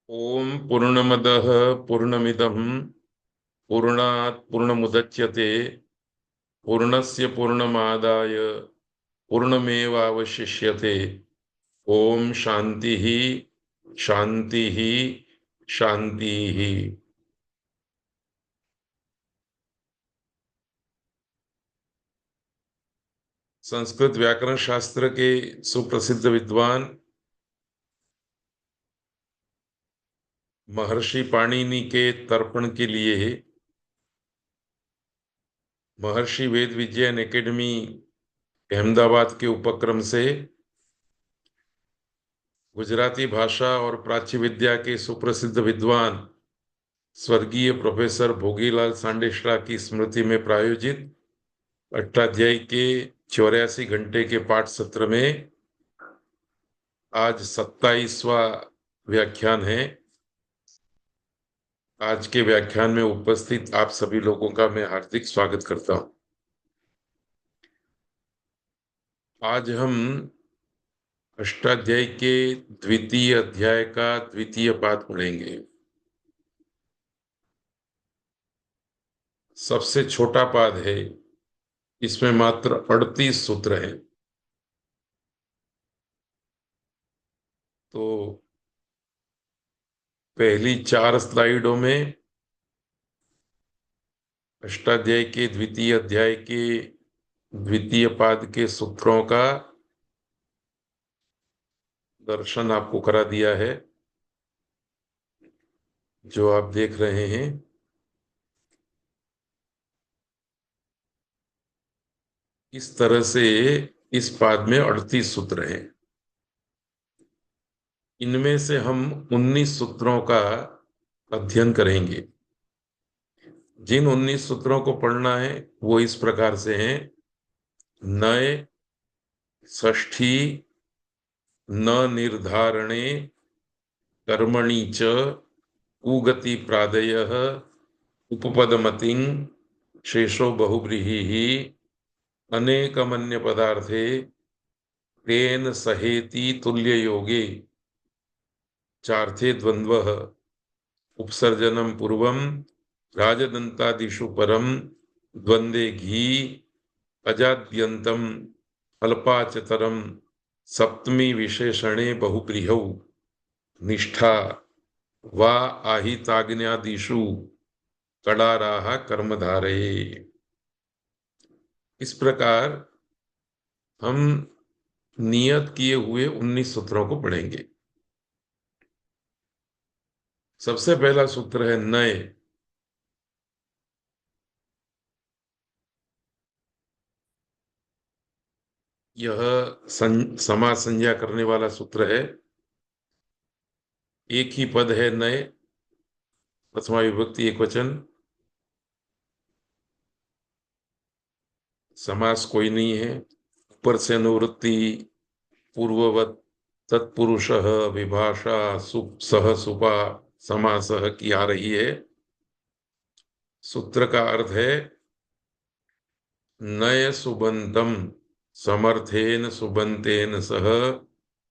ओम पूर्णमदः पूर्णमिदं पूर्णात् पूर्णमुदच्यते पूर्णस्य पूर्णमादाय पूर्णमेवावशिष्यते। ओम शांति ही शांति ही शांति ही। संस्कृत व्याकरण शास्त्र के सुप्रसिद्ध विद्वान महर्षि पाणिनि के तर्पण के लिए महर्षि वेद विज्ञान एकेडमी अहमदाबाद के उपक्रम से गुजराती भाषा और प्राच्य विद्या के सुप्रसिद्ध विद्वान स्वर्गीय प्रोफेसर भोगीलाल सांडेश्वरा की स्मृति में प्रायोजित अष्टाध्यायी के 84 घंटे के पाठ सत्र में आज 27वां व्याख्यान है। आज के व्याख्यान में उपस्थित आप सभी लोगों का मैं हार्दिक स्वागत करता हूं। आज हम अष्टाध्यायी के द्वितीय अध्याय का द्वितीय पाठ पढ़ेंगे। सबसे छोटा पाद है, इसमें मात्र 38 सूत्र हैं। तो पहली 4 स्लाइडों में अष्टाध्यायी के द्वितीय अध्याय के द्वितीय पाद के सूत्रों का दर्शन आपको करा दिया है, जो आप देख रहे हैं। इस तरह से इस पाद में 38 सूत्र हैं। इनमें से हम 19 सूत्रों का अध्ययन करेंगे। जिन 19 सूत्रों को पढ़ना है वो इस प्रकार से हैं: नय, षष्ठी, न निर्धारणे, कर्मणि च, उगति प्रादयः, उपपदमतिं, शेषो बहुव्रीहिः, अनेकमन्य पदार्थे, तेन सहेति तुल्य योगे, चार्थे द्वंद्वः, उपसर्जनम पूर्वम, राजदंतादिषु परम, द्वंद्वे घी, अजाद्यंतम, अल्पाचतरम, सप्तमी विशेषणे बहुब्रीहौ, निष्ठा वा आहिताग्न्यादिषु कडाराः कर्मधारे। इस प्रकार हम नियत किए हुए 19 सूत्रों को पढ़ेंगे। सबसे पहला सूत्र है नय। यह समास संज्ञा करने वाला सूत्र है। एक ही पद है नय, प्रथमा विभक्ति एकवचन। समास कोई नहीं है। ऊपर से अनुवृत्ति पूर्ववत तत्पुरुषः विभाषा सह सुपा समासः की आ रही है। सूत्र का अर्थ है नय सुबंतम समर्थेन सुबंतेन सह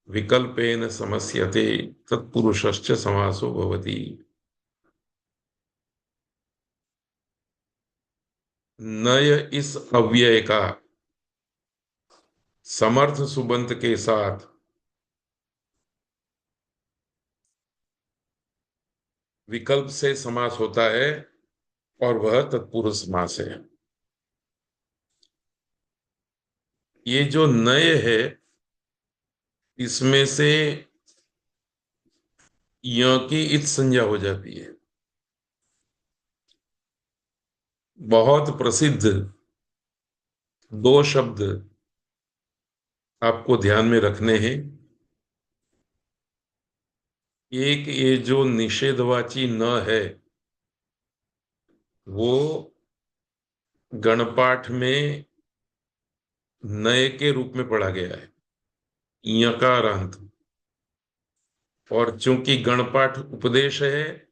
विकल्पेन समस्यते तत्पुरुषश्च समासो भवति। नय इस अव्यय का समर्थ सुबंत के साथ विकल्प से समास होता है और वह तत्पुरुष समास है। ये जो नय है, इसमें से य की इत संज्ञा हो जाती है। बहुत प्रसिद्ध 2 शब्द आपको ध्यान में रखने हैं। एक ये जो निषेधवाची न है, वो गणपाठ में नए के रूप में पढ़ा गया है, यकारांत। और चूंकि गणपाठ उपदेश है,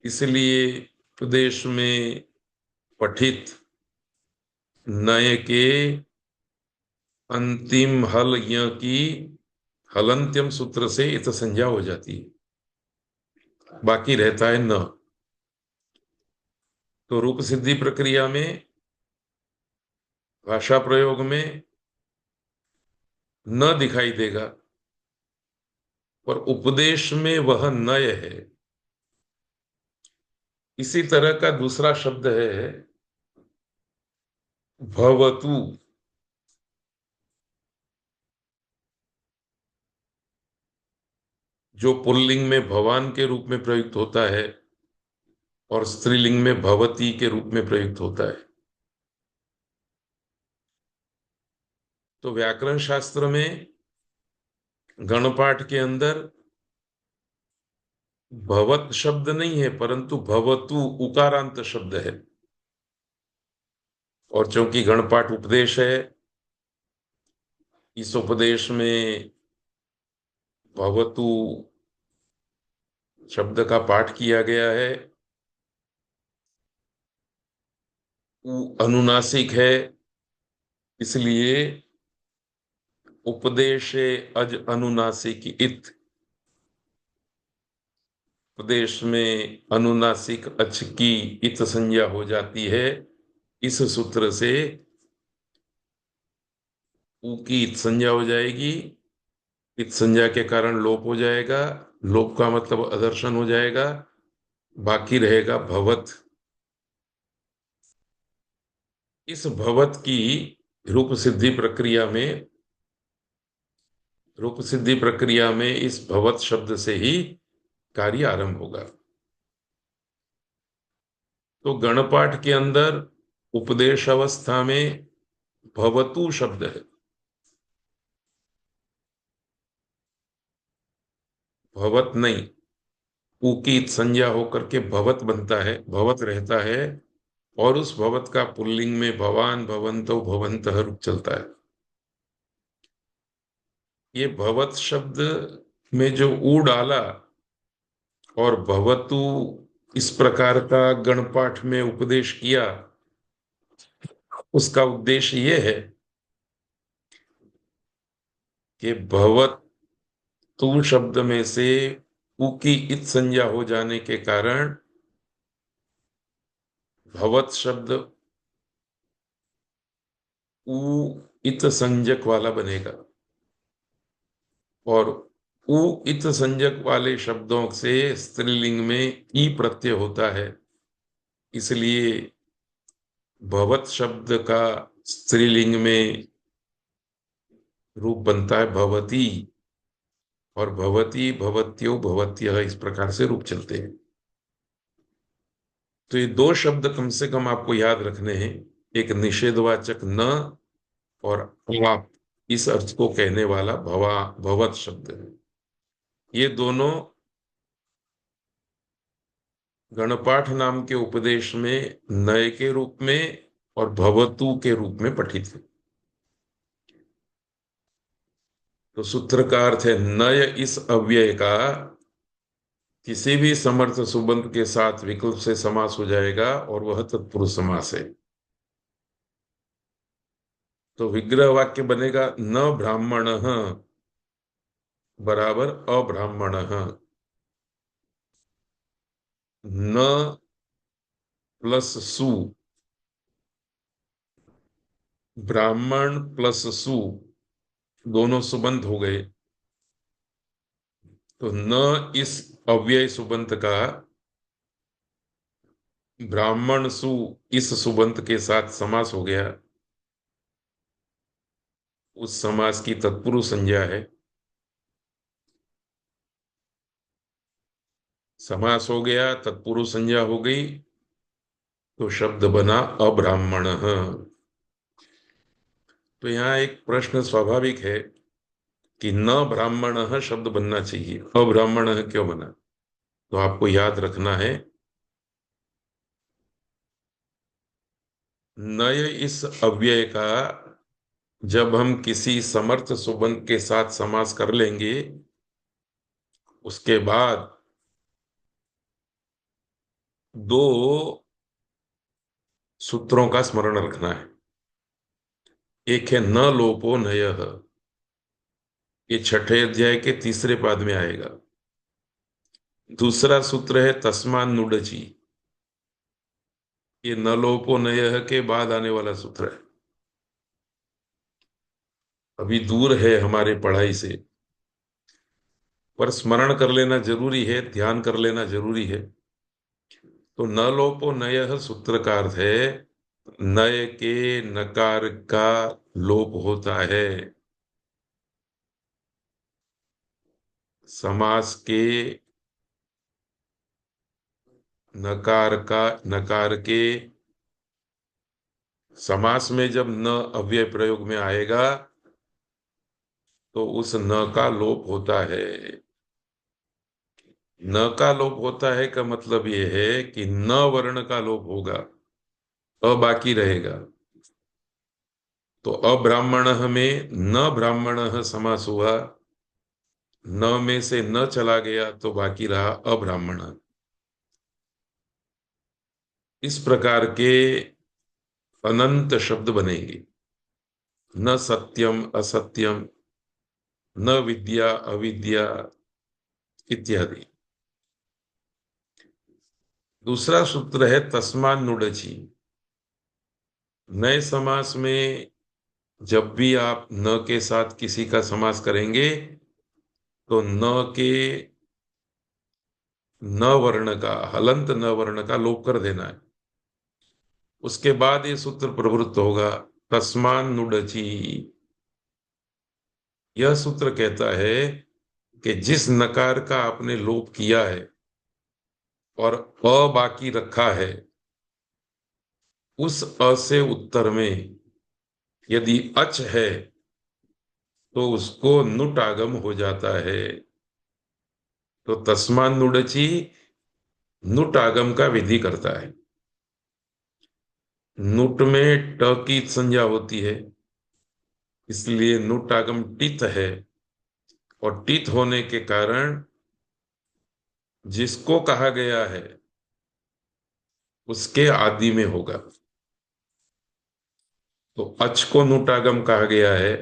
इसलिए उपदेश में पठित नए के अंतिम हल य की हलंत्यम सूत्र से इत संज्ञा हो जाती है। बाकी रहता है न। तो रूप सिद्धि प्रक्रिया में, भाषा प्रयोग में न दिखाई देगा, पर उपदेश में वह नय है। इसी तरह का दूसरा शब्द है भवतु, जो पुल्लिंग में भवान के रूप में प्रयुक्त होता है और स्त्रीलिंग में भवती के रूप में प्रयुक्त होता है। तो व्याकरण शास्त्र में गणपाठ के अंदर भवत शब्द नहीं है, परंतु भवतु उकारांत शब्द है। और चूंकि गणपाठ उपदेश है, इस उपदेश में भवतु शब्द का पाठ किया गया है। अनुनासिक है, इसलिए उपदेशे अज अनुनासिक इत, उपदेश में अनुनासिक अच की इत संज्ञा हो जाती है। इस सूत्र से उ की इत संज्ञा हो जाएगी। इत संज्ञा के कारण लोप हो जाएगा। लोप का मतलब अदर्शन हो जाएगा। बाकी रहेगा भवत। इस भवत की रूप सिद्धि प्रक्रिया में, रूप सिद्धि प्रक्रिया में इस भवत शब्द से ही कार्य आरंभ होगा। तो गणपाठ के अंदर उपदेश अवस्था में भवतु शब्द है। भवत नहीं, उ की संज्ञा होकर के भवत बनता है, भवत रहता है। और उस भवत का पुल्लिंग में भवान, भवंतो, भवंतः रूप चलता है। ये भवत शब्द में जो ऊ डाला और भवतु इस प्रकार का गणपाठ में उपदेश किया, उसका उद्देश्य ये है कि भवतु शब्द में से उ की इत संज्ञा हो जाने के कारण भवत शब्द उ इत संज्ञक वाला बनेगा। और उ इत संज्ञक वाले शब्दों से स्त्रीलिंग में ई प्रत्यय होता है, इसलिए भवत शब्द का स्त्रीलिंग में रूप बनता है भवती। और भवती, भवत्यो, भवत्यः इस प्रकार से रूप चलते हैं। तो ये दो शब्द कम से कम आपको याद रखने हैं। एक निषेधवाचक न, और आप इस अर्थ को कहने वाला भवत शब्द है। ये दोनों गणपाठ नाम के उपदेश में नय के रूप में और भवतु के रूप में पठित है। तो सूत्र का अर्थ है नय इस अव्यय का किसी भी समर्थ सुबंत के साथ विकल्प से समास हो जाएगा और वह तत्पुरुष समास है। तो विग्रह वाक्य बनेगा न ब्राह्मण बराबर अब्राह्मण। न प्लस सु, ब्राह्मण प्लस सु, दोनों सुबंत हो गए। तो न इस अव्यय सुबंत का ब्राह्मण सु इस सुबंत के साथ समास हो गया। उस समास की तत्पुरुष संज्ञा है। समास हो गया, तत्पुरुष संज्ञा हो गई, तो शब्द बना अब्राह्मण। तो यहाँ एक प्रश्न स्वाभाविक है कि न ब्राह्मण शब्द बनना चाहिए, अब्राह्मण क्यों बना? तो आपको याद रखना है नय इस अव्यय का जब हम किसी समर्थ सुबंत के साथ समास कर लेंगे, उसके बाद दो सूत्रों का स्मरण रखना है। एक है न लोपो नयः, ये छठे अध्याय के तीसरे पाद में आएगा। दूसरा सूत्र है तस्मान नुडची। ये न लोपो नयः के बाद आने वाला सूत्र है, अभी दूर है हमारे पढ़ाई से, पर स्मरण कर लेना जरूरी है, ध्यान कर लेना जरूरी है। तो न लोपो नयः सूत्र का अर्थ है नय के नकार का लोप होता है। समास के नकार के समास में जब न अव्यय प्रयोग में आएगा तो उस न का लोप होता है। न का लोप होता है का मतलब ये है कि न वर्ण का लोप होगा, अ बाकी रहेगा। तो अब्राह्मण में न ब्राह्मण समास हुआ, न में से न चला गया तो बाकी रहा अब्राह्मण। इस प्रकार के अनंत शब्द बनेंगे। न सत्यम असत्यम, न विद्या अविद्या इत्यादि। दूसरा सूत्र है तस्मान नुडची। नए समास में जब भी आप न के साथ किसी का समास करेंगे तो न के न वर्ण का, हलंत न वर्ण का लोप कर देना है। उसके बाद ये सूत्र प्रवृत्त होगा तस्मान नुडची। यह सूत्र कहता है कि जिस नकार का आपने लोप किया है और अ बाकी रखा है, उस अ से उत्तर में यदि अच है तो उसको नुट आगम हो जाता है। तो तस्मान नुडची नुट आगम का विधि करता है। नुट में ट की संज्ञा होती है, इसलिए नुट आगम टित है, और टित होने के कारण जिसको कहा गया है उसके आदि में होगा। तो अच को नुटागम कहा गया है,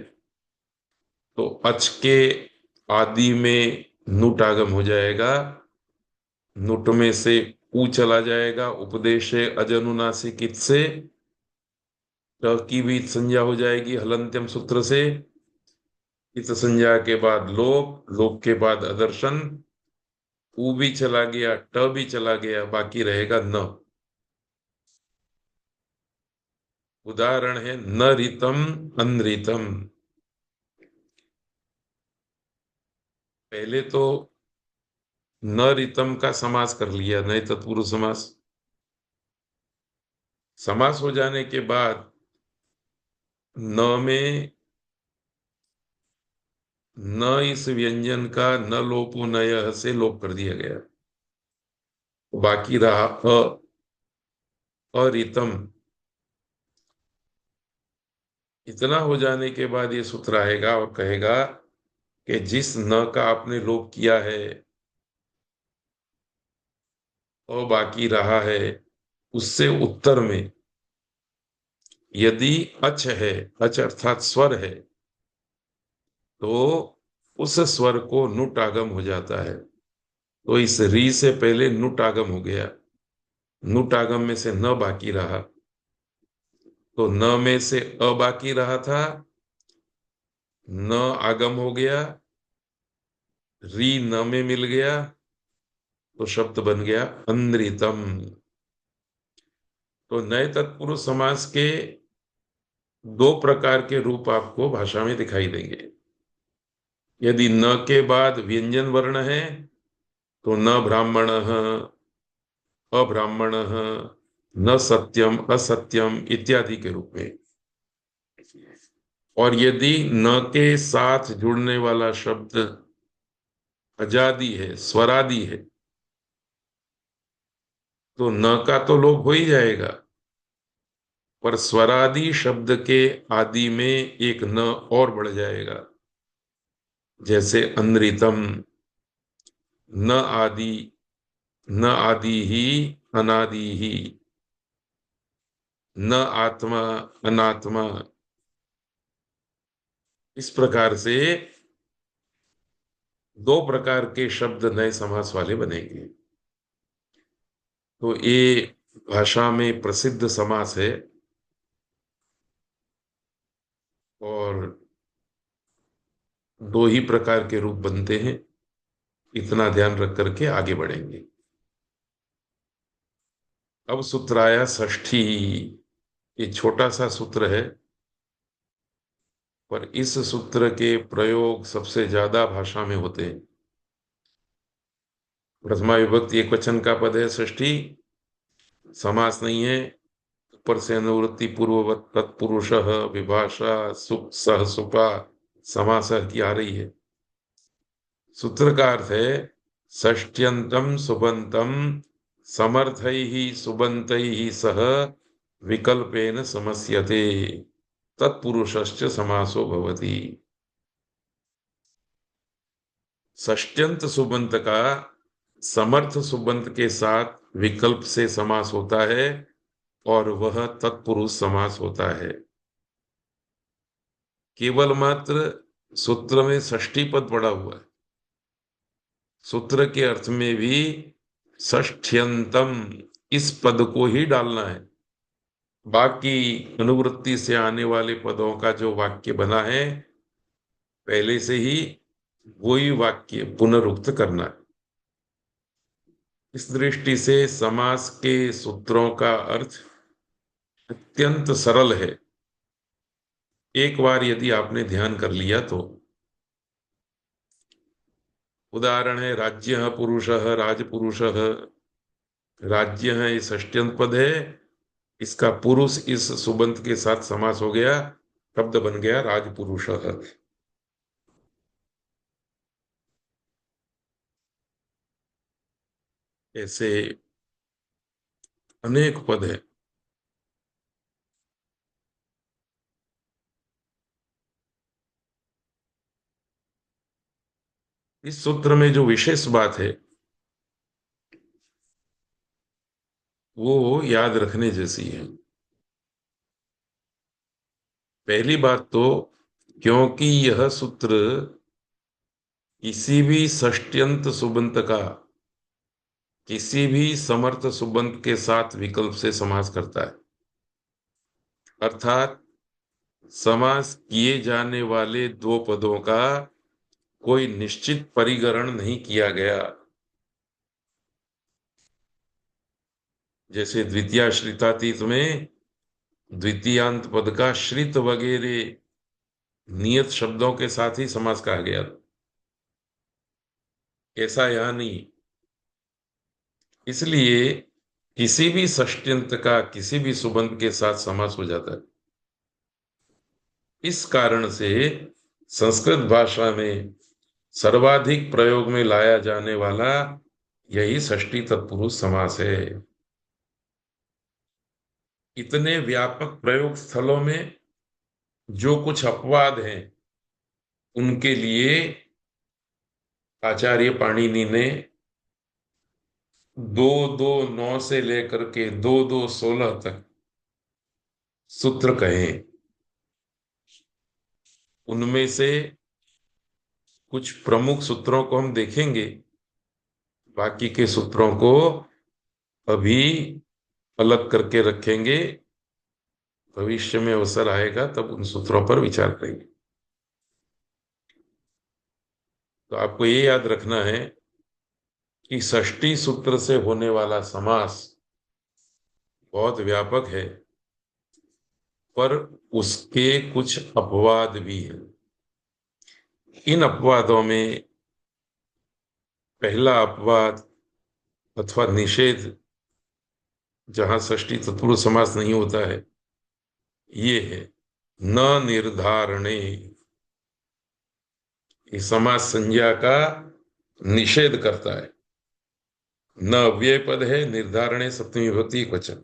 तो अच के आदि में नुटागम हो जाएगा। नुट में से ऊ चला जाएगा, उपदेशे अजनुनासिक इत से ट की भी संज्ञा हो जाएगी हलंत्यम सूत्र से। इत संज्ञा के बाद लोप, लोप के बाद अदर्शन, ऊ भी चला गया, ट भी चला गया, बाकी रहेगा न। उदाहरण है न रीतम अनरीतम। पहले तो न रीतम का समास कर लिया, नहीं तत्पुरुष समास। समास हो जाने के बाद न में न इस व्यंजन का न लोपो नयः से लोप कर दिया गया, बाकी रहा अरितम। इतना हो जाने के बाद ये सूत्र आएगा और कहेगा कि जिस न का आपने लोप किया है और बाकी रहा है, उससे उत्तर में यदि अच है, अच अर्थात स्वर है, तो उस स्वर को नुट आगम हो जाता है। तो इस री से पहले नुट आगम हो गया, नुट आगम में से न बाकी रहा, तो न में से अ बाकी रहा था, न आगम हो गया, री न में मिल गया, तो शब्द बन गया अनृतम। तो नए तत्पुरुष समास के दो प्रकार के रूप आपको भाषा में दिखाई देंगे। यदि न के बाद व्यंजन वर्ण है तो न ब्राह्मण, अब्राह्मण, न सत्यम असत्यम इत्यादि के रूप में। और यदि न के साथ जुड़ने वाला शब्द अजादि है, स्वरादि है, तो न का तो लोप हो ही जाएगा, पर स्वरादि शब्द के आदि में एक न और बढ़ जाएगा। जैसे अनृतम, न आदि, न आदि ही, अनादि ही, न आत्मा, अनात्मा। इस प्रकार से दो प्रकार के शब्द नए समास वाले बनेंगे। तो ये भाषा में प्रसिद्ध समास है और दो ही प्रकार के रूप बनते हैं। इतना ध्यान रख करके आगे बढ़ेंगे। अब सूत्र आया षष्ठी। ये छोटा सा सूत्र है, पर इस सूत्र के प्रयोग सबसे ज्यादा भाषा में होते हैं। प्रथमा विभक्ति एक वचन का पद है षष्ठी, समास नहीं है। ऊपर से अनुवृत्ति पूर्ववत तत्पुरुष विभाषा सुप सह सुपा समास की आ रही है। सूत्र का अर्थ है षष्ट्यंतम सुबंतम समर्थैः सुबंतैः सह विकल्पेन समस्यते तत्पुरुषश्च समासो भवति। षष्ट्यंत सुबंत का समर्थ सुबंत के साथ विकल्प से समास होता है और वह तत्पुरुष समास होता है। केवल मात्र सूत्र में षष्ठी पद पड़ा हुआ है। सूत्र के अर्थ में भी षष्ठ्यंतम इस पद को ही डालना है। बाकी अनुवृत्ति से आने वाले पदों का जो वाक्य बना है पहले से ही वही वाक्य पुनरुक्त करना है। इस दृष्टि से समास के सूत्रों का अर्थ अत्यंत सरल है। एक बार यदि आपने ध्यान कर लिया तो उदाहरण है राज्य पुरुष राजपुरुष। राज्य है ये षष्ट्यंत पद है, इसका पुरुष इस सुबंत के साथ समास हो गया, शब्द बन गया राजपुरुष। ऐसे अनेक पद है। इस सूत्र में जो विशेष बात है वो याद रखने जैसी है। पहली बात तो क्योंकि यह सूत्र किसी भी षष्ट्यंत सुबंत का किसी भी समर्थ सुबंत के साथ विकल्प से समास करता है, अर्थात समास किए जाने वाले दो पदों का कोई निश्चित परिगणन नहीं किया गया। जैसे द्वितीयाश्रितातीत में द्वितीयांत पद का श्रित वगैरह नियत शब्दों के साथ ही समास कहा गया, ऐसा यहां नहीं। इसलिए किसी भी षष्ट्यंत का किसी भी सुबंत के साथ समास हो जाता है। इस कारण से संस्कृत भाषा में सर्वाधिक प्रयोग में लाया जाने वाला यही षष्ठी तत्पुरुष समास है। इतने व्यापक प्रयोग स्थलों में जो कुछ अपवाद हैं उनके लिए आचार्य पाणिनि ने 2-2-9 से लेकर के 2-2-16 तक सूत्र कहे। उनमें से कुछ प्रमुख सूत्रों को हम देखेंगे, बाकी के सूत्रों को अभी अलग करके रखेंगे। भविष्य में अवसर आएगा तब उन सूत्रों पर विचार करेंगे। तो आपको ये याद रखना है कि षष्ठी सूत्र से होने वाला समास बहुत व्यापक है, पर उसके कुछ अपवाद भी हैं। इन अपवादों में पहला अपवाद अथवा निषेध जहां षष्ठी तत्पुरुष समास नहीं होता है ये है न निर्धारणे। इस समास संज्ञा का निषेध करता है। न अव्यय पद है, निर्धारणे सप्तमी विभक्ति एकवचन,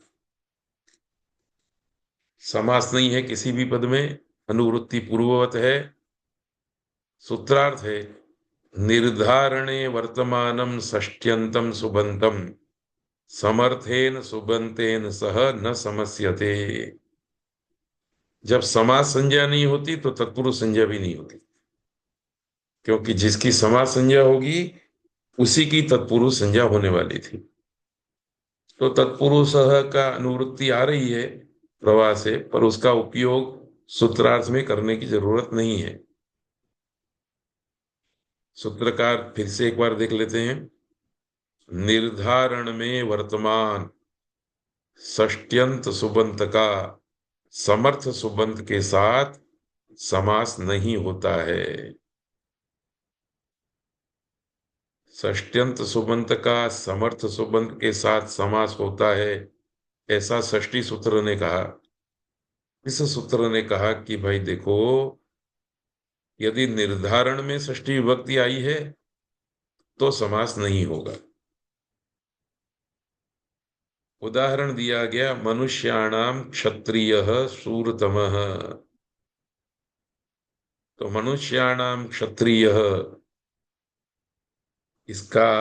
समास नहीं है किसी भी पद में, अनुवृत्ति पूर्ववत है। सूत्रार्थ है निर्धारणे वर्तमानम षष्ट्यंतम सुबंतम समर्थेन सुबंतेन सह न समस्यते। जब समास संज्ञा नहीं होती तो तत्पुरुष संज्ञा भी नहीं होती। क्योंकि जिसकी समास संज्ञा होगी उसी की तत्पुरुष संज्ञा होने वाली थी। तो तत्पुरुष का अनुवृत्ति आ रही है प्रवाह से, पर उसका उपयोग सूत्रार्थ में करने की जरूरत नहीं है। सूत्रकार फिर से एक बार देख लेते हैं। निर्धारण में वर्तमान षष्ट्यंत सुबंत का समर्थ सुबंत के साथ समास नहीं होता है। षष्ट्यंत सुबंत का समर्थ सुबंत के साथ समास होता है, ऐसा षष्ठी सूत्र ने कहा। इस सूत्र ने कहा कि भाई देखो, यदि निर्धारण में षष्ठी विभक्ति आई है तो समास नहीं होगा। उदाहरण दिया गया, मनुष्याणाम क्षत्रियः शूरतमः। तो मनुष्याणाम क्षत्रियः, इसका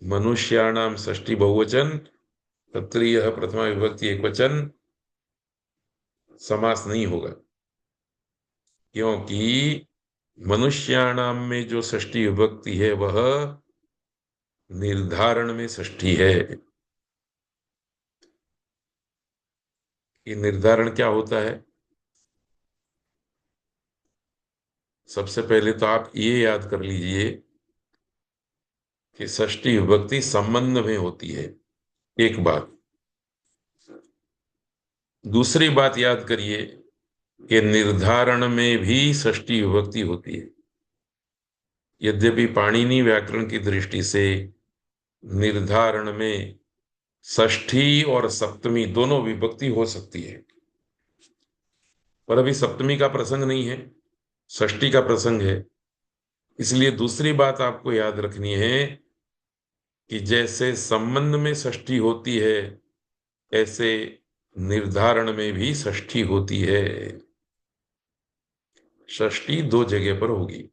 मनुष्याणाम षष्ठी बहुवचन, क्षत्रियः प्रथमा विभक्ति एकवचन, समास नहीं होगा। क्योंकि मनुष्याणाम में जो षष्ठी विभक्ति है वह निर्धारण में षष्ठी है। ये निर्धारण क्या होता है? सबसे पहले तो आप ये याद कर लीजिए कि षष्ठी विभक्ति संबंध में होती है, एक बात। दूसरी बात याद करिए कि निर्धारण में भी षष्ठी विभक्ति होती है। यद्यपि पाणिनि व्याकरण की दृष्टि से निर्धारण में षष्ठी और सप्तमी दोनों विभक्ति हो सकती है, पर अभी सप्तमी का प्रसंग नहीं है, षष्ठी का प्रसंग है। इसलिए दूसरी बात आपको याद रखनी है कि जैसे संबंध में षष्ठी होती है, ऐसे निर्धारण में भी षष्ठी होती है। षष्ठी दो जगह पर होगी,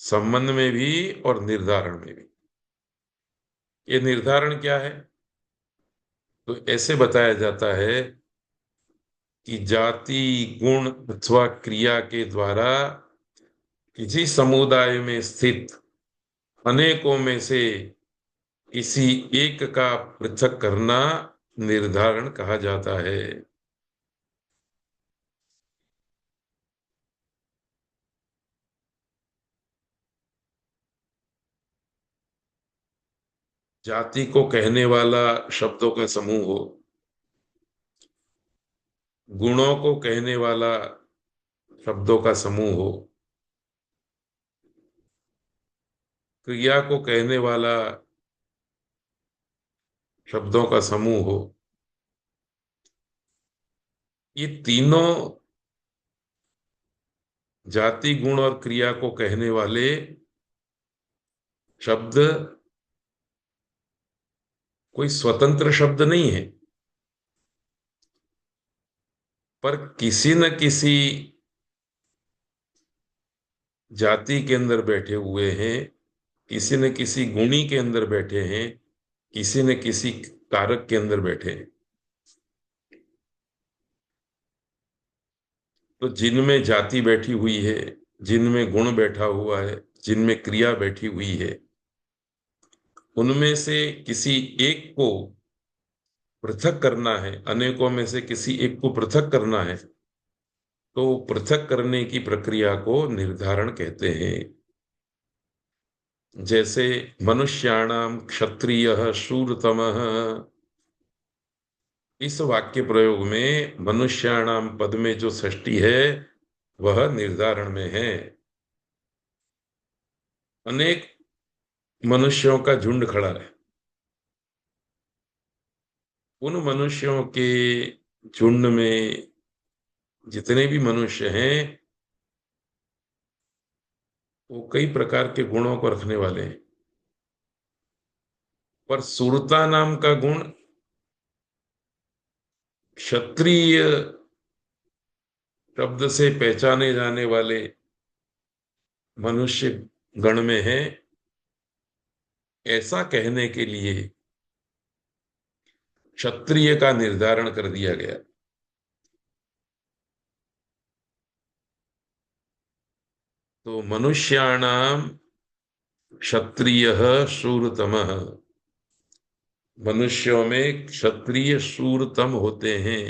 संबंध में भी और निर्धारण में भी। ये निर्धारण क्या है? तो ऐसे बताया जाता है कि जाति, गुण अथवा क्रिया के द्वारा किसी समुदाय में स्थित अनेकों में से किसी एक का पृथक करना निर्धारण कहा जाता है। जाति को कहने वाला शब्दों का समूह हो, गुणों को कहने वाला शब्दों का समूह हो, क्रिया को कहने वाला शब्दों का समूह हो, ये तीनों जाति, गुण और क्रिया को कहने वाले शब्द कोई स्वतंत्र शब्द नहीं है, पर किसी न किसी जाति के अंदर बैठे हुए हैं, किसी न किसी गुणी के अंदर बैठे हैं, किसी न किसी कारक के अंदर बैठे हैं। तो जिनमें जाति बैठी हुई है, जिनमें गुण बैठा हुआ है, जिनमें क्रिया बैठी हुई है, उनमें से किसी एक को पृथक करना है, अनेकों में से किसी एक को पृथक करना है, तो पृथक करने की प्रक्रिया को निर्धारण कहते हैं। जैसे मनुष्याणाम क्षत्रियः शूरतमः, इस वाक्य प्रयोग में मनुष्याणाम पद में जो षष्ठी है वह निर्धारण में है। अनेक मनुष्यों का झुंड खड़ा है, उन मनुष्यों के झुंड में जितने भी मनुष्य हैं वो कई प्रकार के गुणों को रखने वाले हैं, पर सुरता नाम का गुण क्षत्रिय शब्द से पहचाने जाने वाले मनुष्य गण में है, ऐसा कहने के लिए क्षत्रिय का निर्धारण कर दिया गया। तो मनुष्याणाम क्षत्रियः शूरतमः, मनुष्यों में क्षत्रिय शूरतम होते हैं।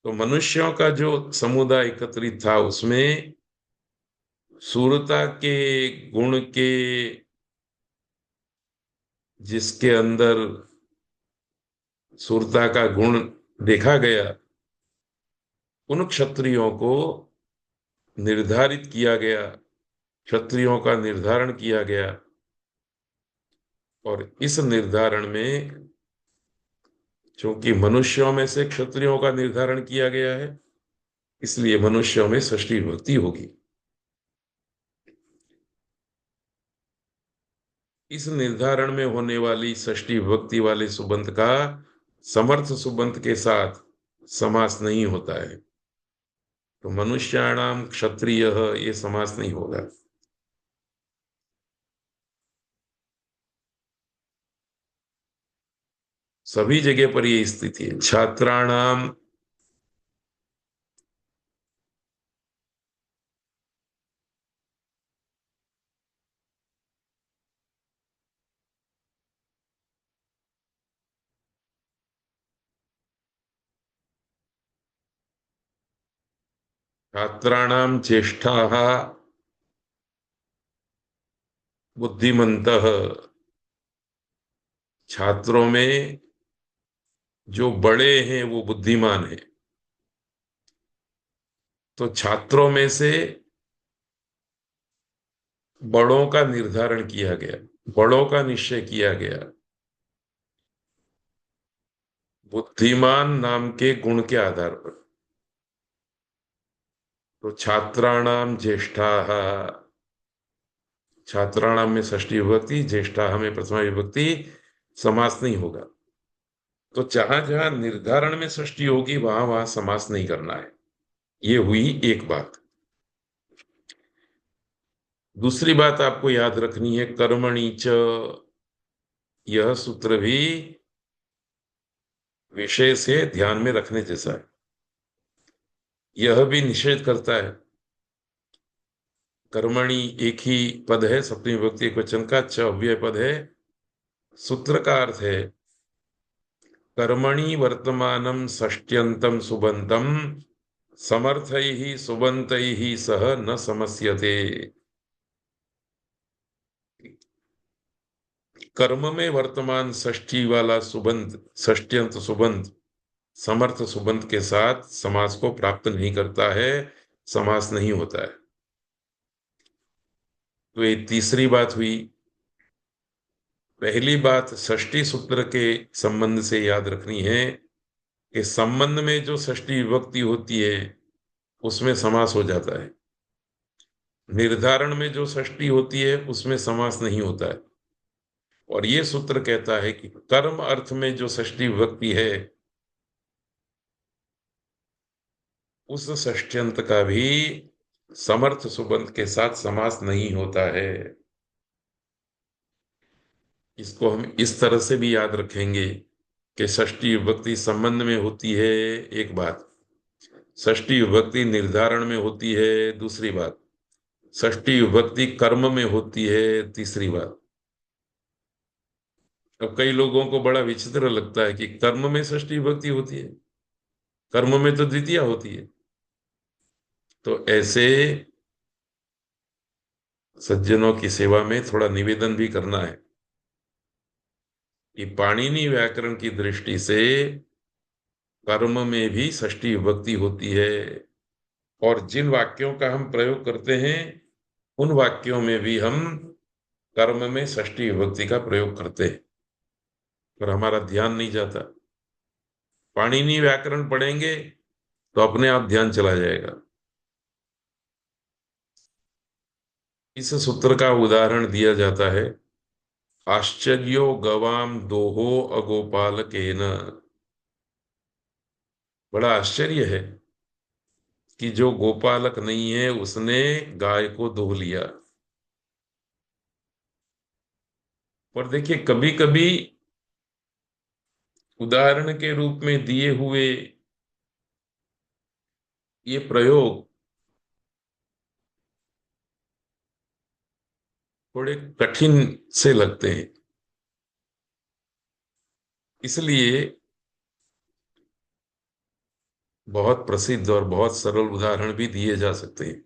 तो मनुष्यों का जो समुदाय एकत्रित था उसमें शूरता के गुण के, जिसके अंदर शूरता का गुण देखा गया, उन क्षत्रियों को निर्धारित किया गया, क्षत्रियों का निर्धारण किया गया। और इस निर्धारण में, चूंकि मनुष्यों में से क्षत्रियों का निर्धारण किया गया है, इसलिए मनुष्यों में षष्ठी विभक्ति होगी। इस निर्धारण में होने वाली षष्ठी विभक्ति वाले सुबंत का समर्थ सुबंत के साथ समास नहीं होता है। तो मनुष्याणाम क्षत्रिय, ये समास नहीं होगा। सभी जगह पर ये स्थिति है। छात्राणाम, छात्राणाम ज्येष्ठाः बुद्धिमन्तः, छात्रों में जो बड़े हैं वो बुद्धिमान हैं। तो छात्रों में से बड़ों का निर्धारण किया गया, बड़ों का निश्चय किया गया बुद्धिमान नाम के गुण के आधार पर। तो छात्राणाम ज्येष्ठाः, छात्राणाम में षष्ठी विभक्ति, ज्येष्ठाः में प्रथमा विभक्ति, समास नहीं होगा। तो जहां जहां निर्धारण में षष्ठी होगी वहां वहां समास नहीं करना है। ये हुई एक बात। दूसरी बात आपको याद रखनी है, कर्मणि च, यह सूत्र भी विषय से ध्यान में रखने जैसा है। यह भी निषेध करता है। कर्मणि एक ही पद है, सप्तमी विभक्ति एक वचन का, च अव्यय पद है। सूत्र का अर्थ है कर्मणि वर्तमानम षष्ट्यंतम सुबंतम समर्थैः सुबंतैः सह न समस्यते। कर्म में वर्तमान षष्ठी वाला सुबंत, षष्ट्यंत सुबंत समर्थ सुबंत के साथ समास को प्राप्त नहीं करता है, समास नहीं होता है। तो ये तीसरी बात हुई। पहली बात षष्ठी सूत्र के संबंध से याद रखनी है कि संबंध में जो षष्ठी विभक्ति होती है उसमें समास हो जाता है। निर्धारण में जो षष्ठी होती है उसमें समास नहीं होता है। और ये सूत्र कहता है कि कर्म अर्थ में जो षष्ठी विभक्ति है उस षष्ट्यंत का भी समर्थ सुबंत के साथ समास नहीं होता है। इसको हम इस तरह से भी याद रखेंगे कि षष्ठी विभक्ति संबंध में होती है, एक बात। षष्ठी विभक्ति निर्धारण में होती है, दूसरी बात। षष्ठी विभक्ति कर्म में होती है, तीसरी बात। अब कई लोगों को बड़ा विचित्र लगता है कि कर्म में षष्ठी विभक्ति होती है, कर्म में तो द्वितीया होती है। तो ऐसे सज्जनों की सेवा में थोड़ा निवेदन भी करना है कि पाणिनि व्याकरण की दृष्टि से कर्म में भी षष्ठी विभक्ति होती है, और जिन वाक्यों का हम प्रयोग करते हैं उन वाक्यों में भी हम कर्म में षष्ठी विभक्ति का प्रयोग करते हैं, पर हमारा ध्यान नहीं जाता। पाणिनि व्याकरण पढ़ेंगे तो अपने आप ध्यान चला जाएगा। इस सूत्र का उदाहरण दिया जाता है, आश्चर्यो गवाम दोहो अगोपालकेन। बड़ा आश्चर्य है कि जो गोपालक नहीं है उसने गाय को दोह लिया। पर देखिए, कभी कभी उदाहरण के रूप में दिए हुए ये प्रयोग थोड़े कठिन से लगते हैं। इसलिए बहुत प्रसिद्ध और बहुत सरल उदाहरण भी दिए जा सकते हैं।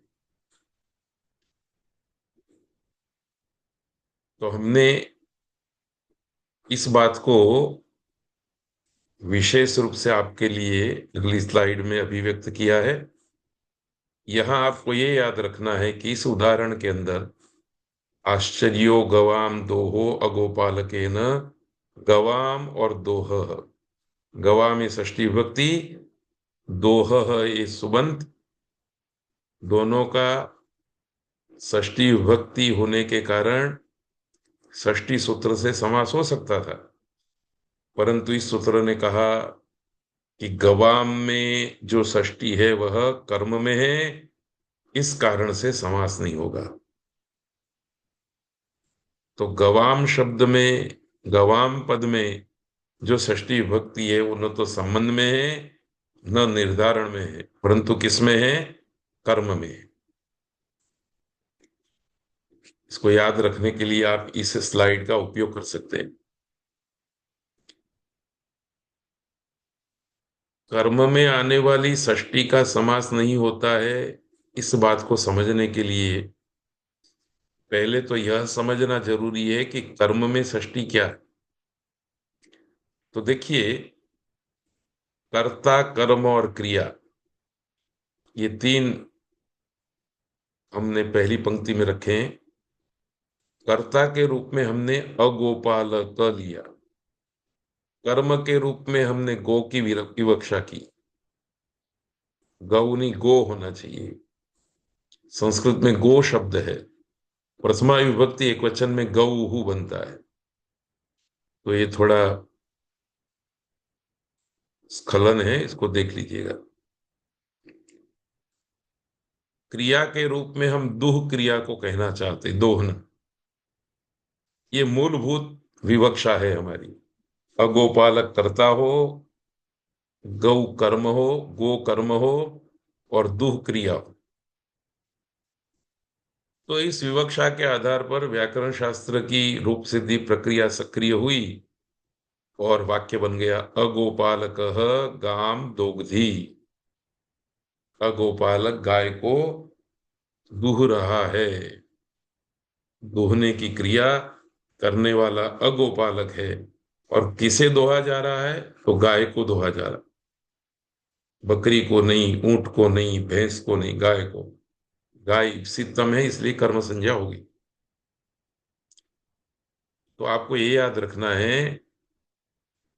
तो हमने इस बात को विशेष रूप से आपके लिए अगली स्लाइड में अभिव्यक्त किया है। यहां आपको ये याद रखना है कि इस उदाहरण के अंदर आश्चर्यो गवाम दोहो अगोपालकेन, गवाम और दोह, गवाम ये षष्ठी विभक्ति, दोह ये सुबंत, दोनों का षष्ठी विभक्ति होने के कारण षष्ठी सूत्र से समास हो सकता था, परंतु इस सूत्र ने कहा कि गवाम में जो षष्ठी है वह कर्म में है, इस कारण से समास नहीं होगा। तो गवाम शब्द में, गवाम पद में जो षष्ठी विभक्ति है वो न तो संबंध में है न निर्धारण में है, परंतु किसमें है? कर्म में है। इसको याद रखने के लिए आप इस स्लाइड का उपयोग कर सकते हैं। कर्म में आने वाली षष्ठी का समास नहीं होता है, इस बात को समझने के लिए पहले तो यह समझना जरूरी है कि कर्म में षष्ठी क्या है। तो देखिए, कर्ता, कर्म और क्रिया, ये तीन हमने पहली पंक्ति में रखे हैं। कर्ता के रूप में हमने अगोपालक लिया, कर्म के रूप में हमने गो की विवक्षा की। गौ नहीं, गो होना चाहिए। संस्कृत में गो शब्द है, प्रथमा विभक्ति एक वचन में गौहु बनता है, तो ये थोड़ा स्खलन है, इसको देख लीजिएगा। क्रिया के रूप में हम दुह क्रिया को कहना चाहते, दोहना, ये मूलभूत विवक्षा है हमारी। अगोपालक कर्ता हो, गौ कर्म हो, गो कर्म हो और दुह क्रिया हो। तो इस विवक्षा के आधार पर व्याकरण शास्त्र की रूप सिद्धि प्रक्रिया सक्रिय हुई और वाक्य बन गया अगोपालक गाम दोग्धी। अगोपालक गाय को दूह रहा है, दोहने की क्रिया करने वाला अगोपालक है। और किसे दोहा जा रहा है? तो गाय को दोहा जा रहा, बकरी को नहीं, ऊंट को नहीं, भैंस को नहीं, गाय को। गाय सिद्धम है इसलिए कर्म संज्ञा होगी। तो आपको ये याद रखना है,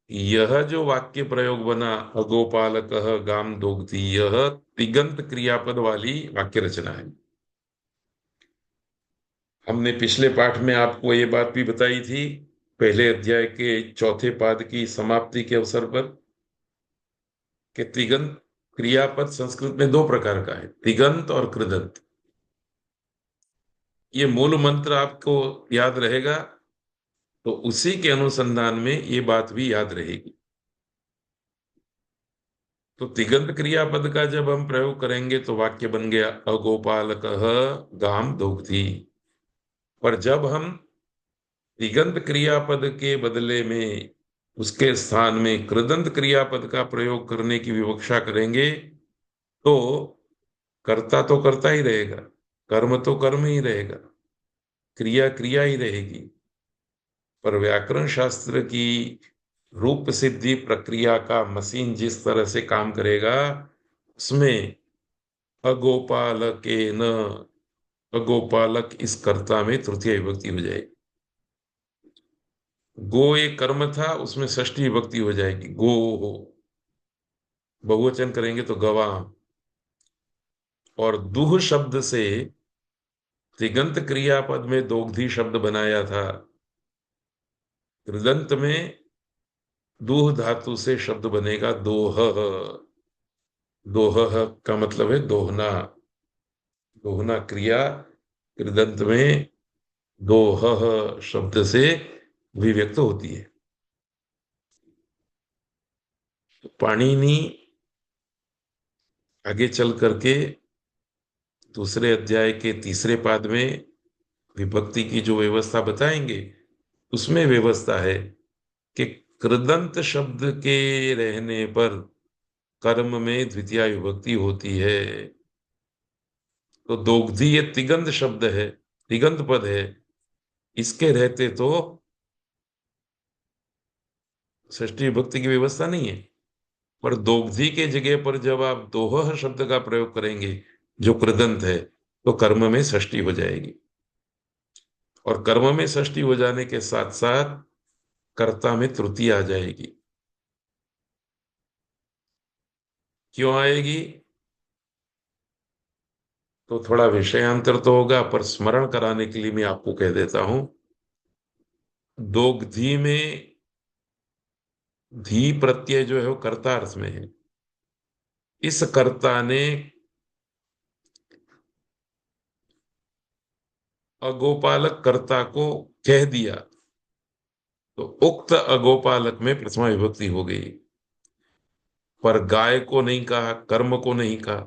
यह जो वाक्य प्रयोग बना अगोपालक गाम दोग्धी, यह तिगंत क्रियापद वाली वाक्य रचना है। हमने पिछले पाठ में आपको ये बात भी बताई थी, पहले अध्याय के चौथे पाद की समाप्ति के अवसर पर, कि तिगंत क्रियापद संस्कृत में दो प्रकार का है, तिगंत और कृदंत। ये मूल मंत्र आपको याद रहेगा तो उसी के अनुसंधान में ये बात भी याद रहेगी। तो तिगंत क्रियापद का जब हम प्रयोग करेंगे तो वाक्य बन गया अगोपालक गाम दोग्धी। पर जब हम तिगंत क्रियापद के बदले में उसके स्थान में कृदंत क्रियापद का प्रयोग करने की विवक्षा करेंगे तो कर्ता तो करता ही रहेगा, कर्म तो कर्म ही रहेगा, क्रिया क्रिया ही रहेगी। पर व्याकरण शास्त्र की रूप सिद्धि प्रक्रिया का मशीन जिस तरह से काम करेगा, उसमें अगोपालकेन, अगोपालक इस कर्ता में तृतीय विभक्ति हो जाएगी। गो एक कर्म था, उसमें षष्ठी विभक्ति हो जाएगी, गो हो। बहुवचन करेंगे तो गवा। और दुह शब्द से तिगंत क्रियापद में दोग्धी शब्द बनाया था, कृदंत में दूह धातु से शब्द बनेगा दोह। दोह का मतलब है दोहना, दोहना क्रिया कृदंत में दोह शब्द से अभिव्यक्त होती है। तो पाणिनि आगे चल करके दूसरे अध्याय के तीसरे पाद में विभक्ति की जो व्यवस्था बताएंगे उसमें व्यवस्था है कि कृदंत शब्द के रहने पर कर्म में द्वितीय विभक्ति होती है। तो दोग्धी ये तिगंत शब्द है, तिगंत पद है, इसके रहते तो षष्ठी विभक्ति की व्यवस्था नहीं है। पर दोग्धी के जगह पर जब आप दोह शब्द का प्रयोग करेंगे जो कृदंत है, तो कर्म में षष्ठी हो जाएगी। और कर्म में षष्ठी हो जाने के साथ साथ कर्ता में त्रुटि आ जाएगी। क्यों आएगी? तो थोड़ा विषयांतर तो होगा, पर स्मरण कराने के लिए मैं आपको कह देता हूं। दोग्धी में धी प्रत्यय जो है वो कर्ता अर्थ में है। इस कर्ता ने अगोपालक कर्ता को कह दिया, तो उक्त अगोपालक में प्रथमा विभक्ति हो गई। पर गाय को नहीं कहा, कर्म को नहीं कहा,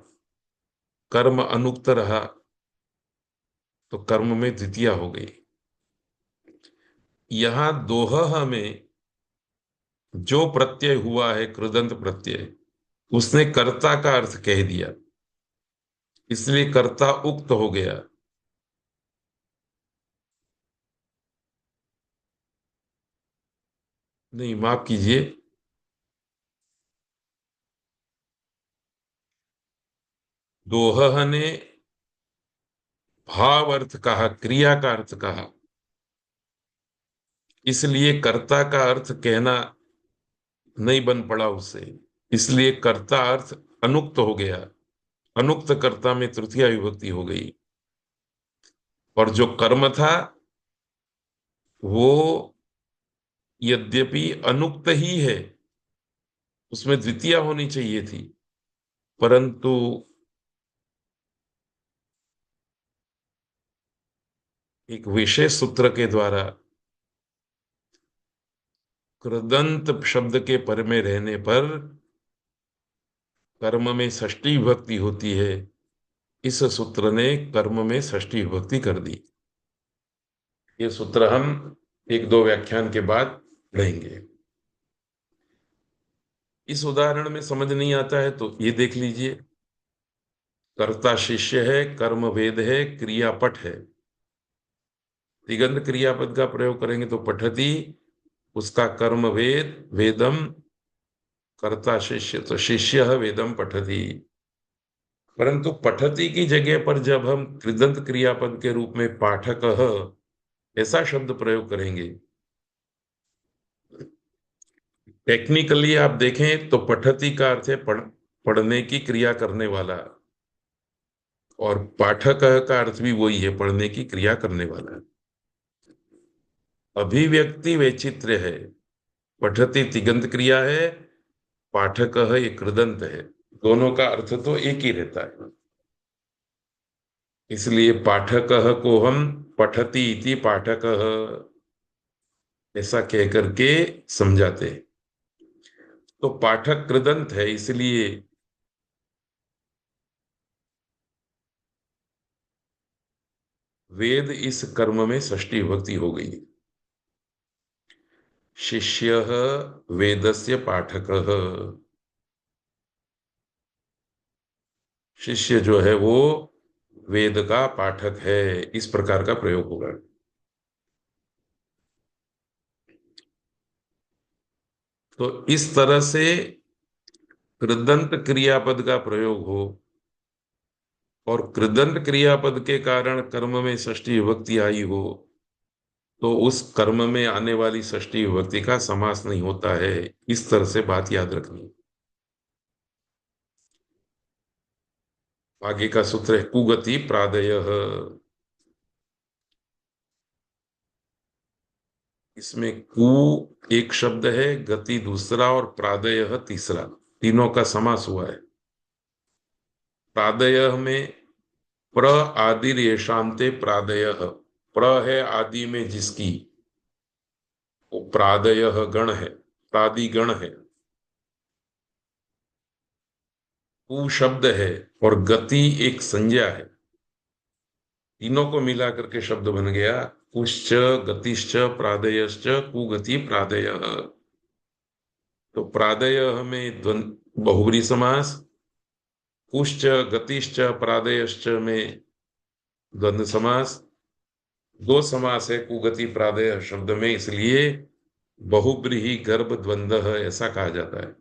कर्म अनुक्त रहा, तो कर्म में द्वितीय हो गई। यहां दोह में जो प्रत्यय हुआ है कृदंत प्रत्यय, उसने कर्ता का अर्थ कह दिया, इसलिए कर्ता उक्त हो गया। नहीं, माफ कीजिए, दोह ने भाव अर्थ कहा, क्रिया का अर्थ कहा, इसलिए कर्ता का अर्थ कहना नहीं बन पड़ा उससे, इसलिए कर्ता अर्थ अनुक्त हो गया। अनुक्त कर्ता में तृतीया विभक्ति हो गई। और जो कर्म था वो यद्यपि अनुक्त ही है, उसमें द्वितीया होनी चाहिए थी, परंतु एक विशेष सूत्र के द्वारा कृदंत शब्द के पर में रहने पर कर्म में षष्ठी विभक्ति होती है। इस सूत्र ने कर्म में षष्ठी विभक्ति कर दी। ये सूत्र हम एक दो व्याख्यान के बाद पढ़ेंगे। इस उदाहरण में समझ नहीं आता है तो ये देख लीजिए। कर्ता शिष्य है, कर्म वेद है, क्रिया पठ है। तिगंत क्रियापद का प्रयोग करेंगे तो पठति, उसका कर्म वेद, वेदम, कर्ता शिष्य, तो शिष्य वेदम पठति। परंतु पठति की जगह पर जब हम कृदंत क्रियापद के रूप में पाठक ऐसा शब्द प्रयोग करेंगे, टेक्निकली आप देखें तो पठति का अर्थ है पढ़ने की क्रिया करने वाला, और पाठक का अर्थ भी वही है, पढ़ने की क्रिया करने वाला। अभिव्यक्ति वैचित्र्य है। पठति तिगंत क्रिया है, पाठक है ये कृदंत है। दोनों का अर्थ तो एक ही रहता है, इसलिए पाठक को हम पठति इति पाठक ऐसा कह करके समझाते हैं। तो पाठक कृदंत है, इसलिए वेद इस कर्म में षष्ठी विभक्ति हो गई। शिष्य वेदस्य पाठक, शिष्य जो है वो वेद का पाठक है, इस प्रकार का प्रयोग होगा। तो इस तरह से कृदंत क्रियापद का प्रयोग हो और कृदंत क्रियापद के कारण कर्म में षष्ठी विभक्ति आई हो, तो उस कर्म में आने वाली षष्ठी विभक्ति का समास नहीं होता है। इस तरह से बात याद रखनी। आगे का सूत्र है कुगति प्रादयः। इसमें कु एक शब्द है, गति दूसरा और प्रादयः तीसरा, तीनों का समास हुआ है। प्रादयः में प्र आदि येषान्ते प्रादयः, प्र है आदि में जिसकी, वो प्रादयः गण है, प्रादि गण है। कु शब्द है और गति एक संज्ञा है। तीनों को मिला करके शब्द बन गया कुश्च गतिश्च प्रादयश्च कुगति प्रादय। तो प्रादय में बहुब्री समास, कुश्च गतिश्च प्रादयश्च में द्वंद्व समास, दो समास है कुगति प्रादय शब्द में, इसलिए बहुब्रीहि गर्भ द्वंद्व ऐसा कहा जाता है।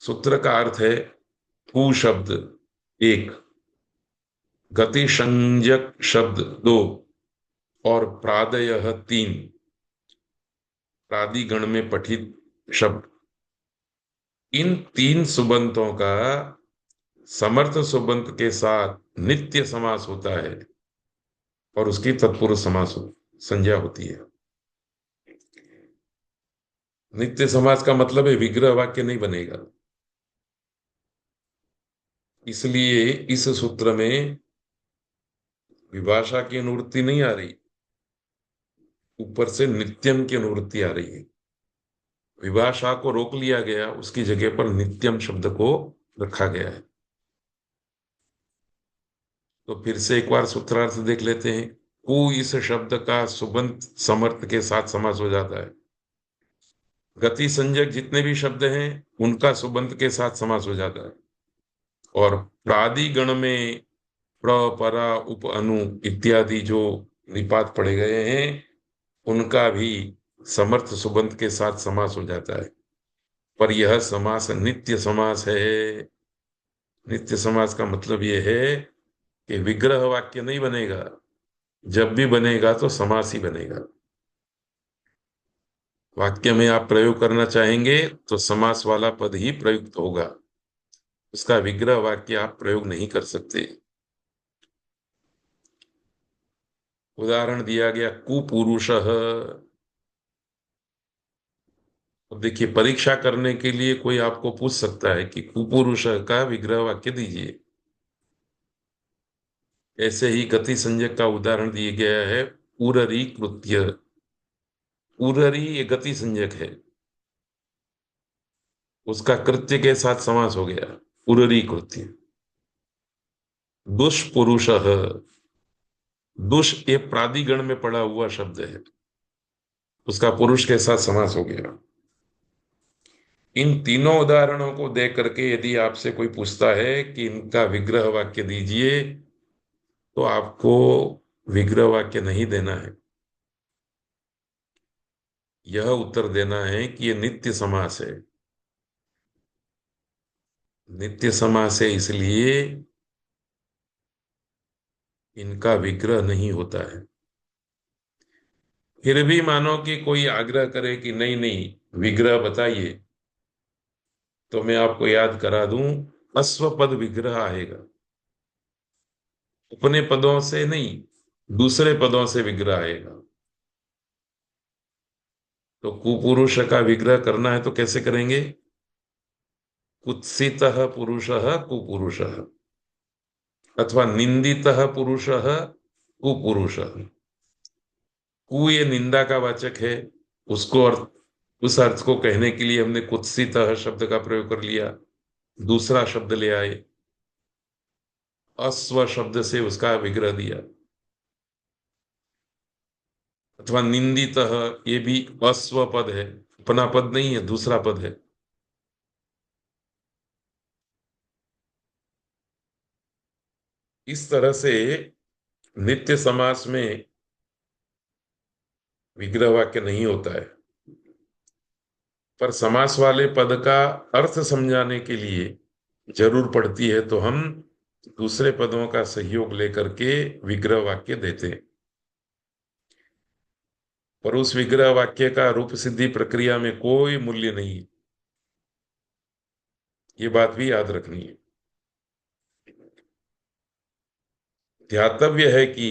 सूत्र का अर्थ है कु शब्द एक, गति संज्ञक शब्द दो और प्रादय तीन, प्रादिगण में पठित शब्द। इन तीन सुबंतों का समर्थ सुबंत के साथ नित्य समास होता है और उसकी तत्पुरुष समास संज्ञा होती है। नित्य समास का मतलब है विग्रह वाक्य नहीं बनेगा, इसलिए इस सूत्र में विभाषा की अनुवृत्ति नहीं आ रही, ऊपर से नित्यम की अनुवृत्ति आ रही है। विभाषा को रोक लिया गया, उसकी जगह पर नित्यम शब्द को रखा गया है। तो फिर से एक बार सूत्रार्थ देख लेते हैं। कु इस शब्द का सुबंत समर्थ के साथ समास हो जाता है। गति संज्ञक जितने भी शब्द हैं उनका सुबंत के साथ समास हो जाता है। और प्रादिगण में प्र परा उप अनु इत्यादि जो निपात पढ़े गए हैं उनका भी समर्थ सुबंत के साथ समास हो जाता है। पर यह समास नित्य समास है। नित्य समास का मतलब यह है कि विग्रह वाक्य नहीं बनेगा, जब भी बनेगा तो समास ही बनेगा। वाक्य में आप प्रयोग करना चाहेंगे तो समास वाला पद ही प्रयुक्त होगा, उसका विग्रह वाक्य आप प्रयोग नहीं कर सकते। उदाहरण दिया गया कुपुरुषः। अब देखिए, परीक्षा करने के लिए कोई आपको पूछ सकता है कि कुपुरुषः का विग्रह वाक्य दीजिए। ऐसे ही गति संज्ञक का उदाहरण दिया गया है उररी कृत्य। उररी ये गति संज्ञक है, उसका कृत्य के साथ समास हो गया उररी कृत्य। दुष्पुरुषः, दुष ये प्रादिगण में पड़ा हुआ शब्द है, उसका पुरुष के साथ समास हो गया। इन तीनों उदाहरणों को देख करके यदि आपसे कोई पूछता है कि इनका विग्रह वाक्य दीजिए, तो आपको विग्रह वाक्य नहीं देना है, यह उत्तर देना है कि यह नित्य समास है। नित्य समास है इसलिए इनका विग्रह नहीं होता है। फिर भी मानो कि कोई आग्रह करे कि नहीं नहीं विग्रह बताइए, तो मैं आपको याद करा दूं, अश्वपद विग्रह आएगा। अपने पदों से नहीं, दूसरे पदों से विग्रह आएगा। तो कुपुरुष का विग्रह करना है तो कैसे करेंगे? कुत्सितः पुरुषः कुपुरुषः, अथवा निंदितः पुरुषः कुपुरुषः। कु ये निंदा का वाचक है, उसको अर्थ, उस अर्थ को कहने के लिए हमने कुत्सितः शब्द का प्रयोग कर लिया, दूसरा शब्द ले आए, अश्व शब्द से उसका विग्रह दिया। अथवा निंदितः ये भी अश्व पद है, अपना पद नहीं है, दूसरा पद है। इस तरह से नित्य समास में विग्रह वाक्य नहीं होता है। पर समास वाले पद का अर्थ समझाने के लिए जरूर पड़ती है, तो हम दूसरे पदों का सहयोग लेकर के विग्रह वाक्य देते हैं। पर उस विग्रह वाक्य का रूप सिद्धि प्रक्रिया में कोई मूल्य नहीं, ये बात भी याद रखनी है। ध्यातव्य है कि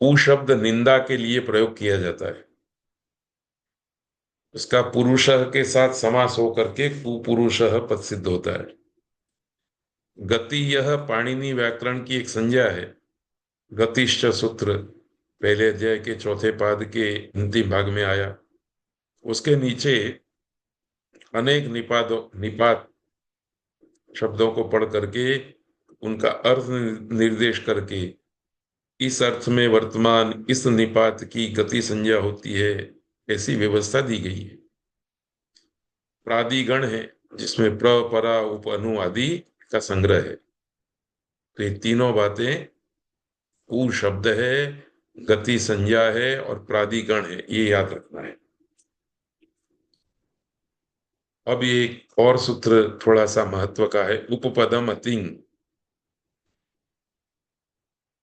कु शब्द निंदा के लिए प्रयोग किया जाता है, उसका पुरुषः के साथ समास होकर के कुपुरुषः पद सिद्ध होता है। गति यह पाणिनि व्याकरण की एक संज्ञा है। गतिश्च सूत्र पहले अध्याय के चौथे पाद के अंतिम भाग में आया, उसके नीचे अनेक निपात शब्दों को पढ़ करके उनका अर्थ निर्देश करके इस अर्थ में वर्तमान इस निपात की गति संज्ञा होती है, ऐसी व्यवस्था दी गई है। प्रादिगण है जिसमें प्र, परा, उप, अनु आदि का संग्रह है। तो ये तीनों बातें, कु शब्द है, गति संज्ञा है और प्रादिगण है, ये याद रखना है। अब ये एक और सूत्र थोड़ा सा महत्व का है, उपपदम अतिंग।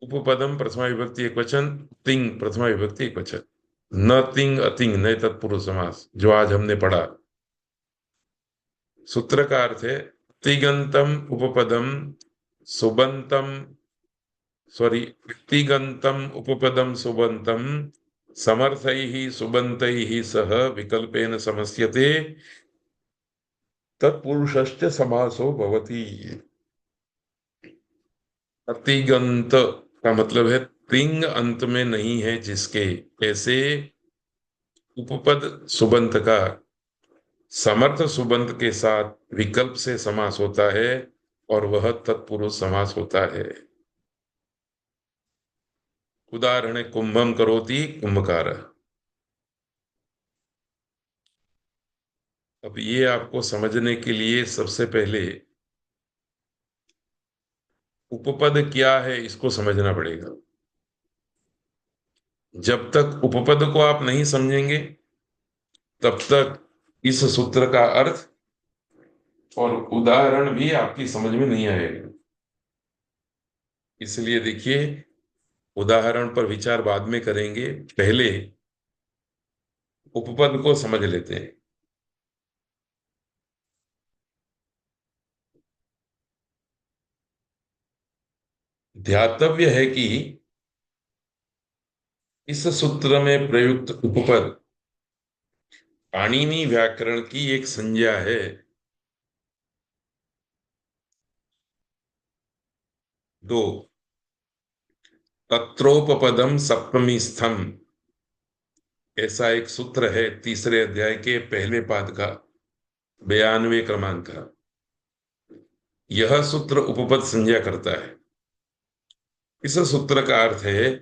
उपपदम प्रथमा विभक्ति एक वचन, तिंग प्रथमा विभक्ति एक वचन। न तिंग अतिंग न तत्पुरुष समास, जो आज हमने पढ़ा। सूत्र का अर्थ है तिगंतम उपपदम सुबंतम, सॉरी, तिगंतम उपपदम सुबंतम समर्थैः सुबन्तैः सह विकल्पेन समस्यते तत्पुरुषश्च समासो भवति। तिगंत का मतलब है तिंग अंत में नहीं है जिसके, ऐसे उपपद सुबंत का समर्थ सुबंत के साथ विकल्प से समास होता है और वह तत्पुरुष समास होता है। उदाहरण है कुंभम करोति कुंभकार। अब ये आपको समझने के लिए सबसे पहले उपपद क्या है इसको समझना पड़ेगा। जब तक उपपद को आप नहीं समझेंगे तब तक इस सूत्र का अर्थ और उदाहरण भी आपकी समझ में नहीं आएगा। इसलिए देखिए, उदाहरण पर विचार बाद में करेंगे, पहले उपपद को समझ लेते हैं। ध्यातव्य है कि इस सूत्र में प्रयुक्त उपपद पाणिनि व्याकरण की एक संज्ञा है। दो, तत्रोपपदम सप्तमी स्थम, ऐसा एक सूत्र है तीसरे अध्याय के पहले पाद का 92वें क्रमांक का। यह सूत्र उपपद संज्ञा करता है। इस सूत्र का अर्थ है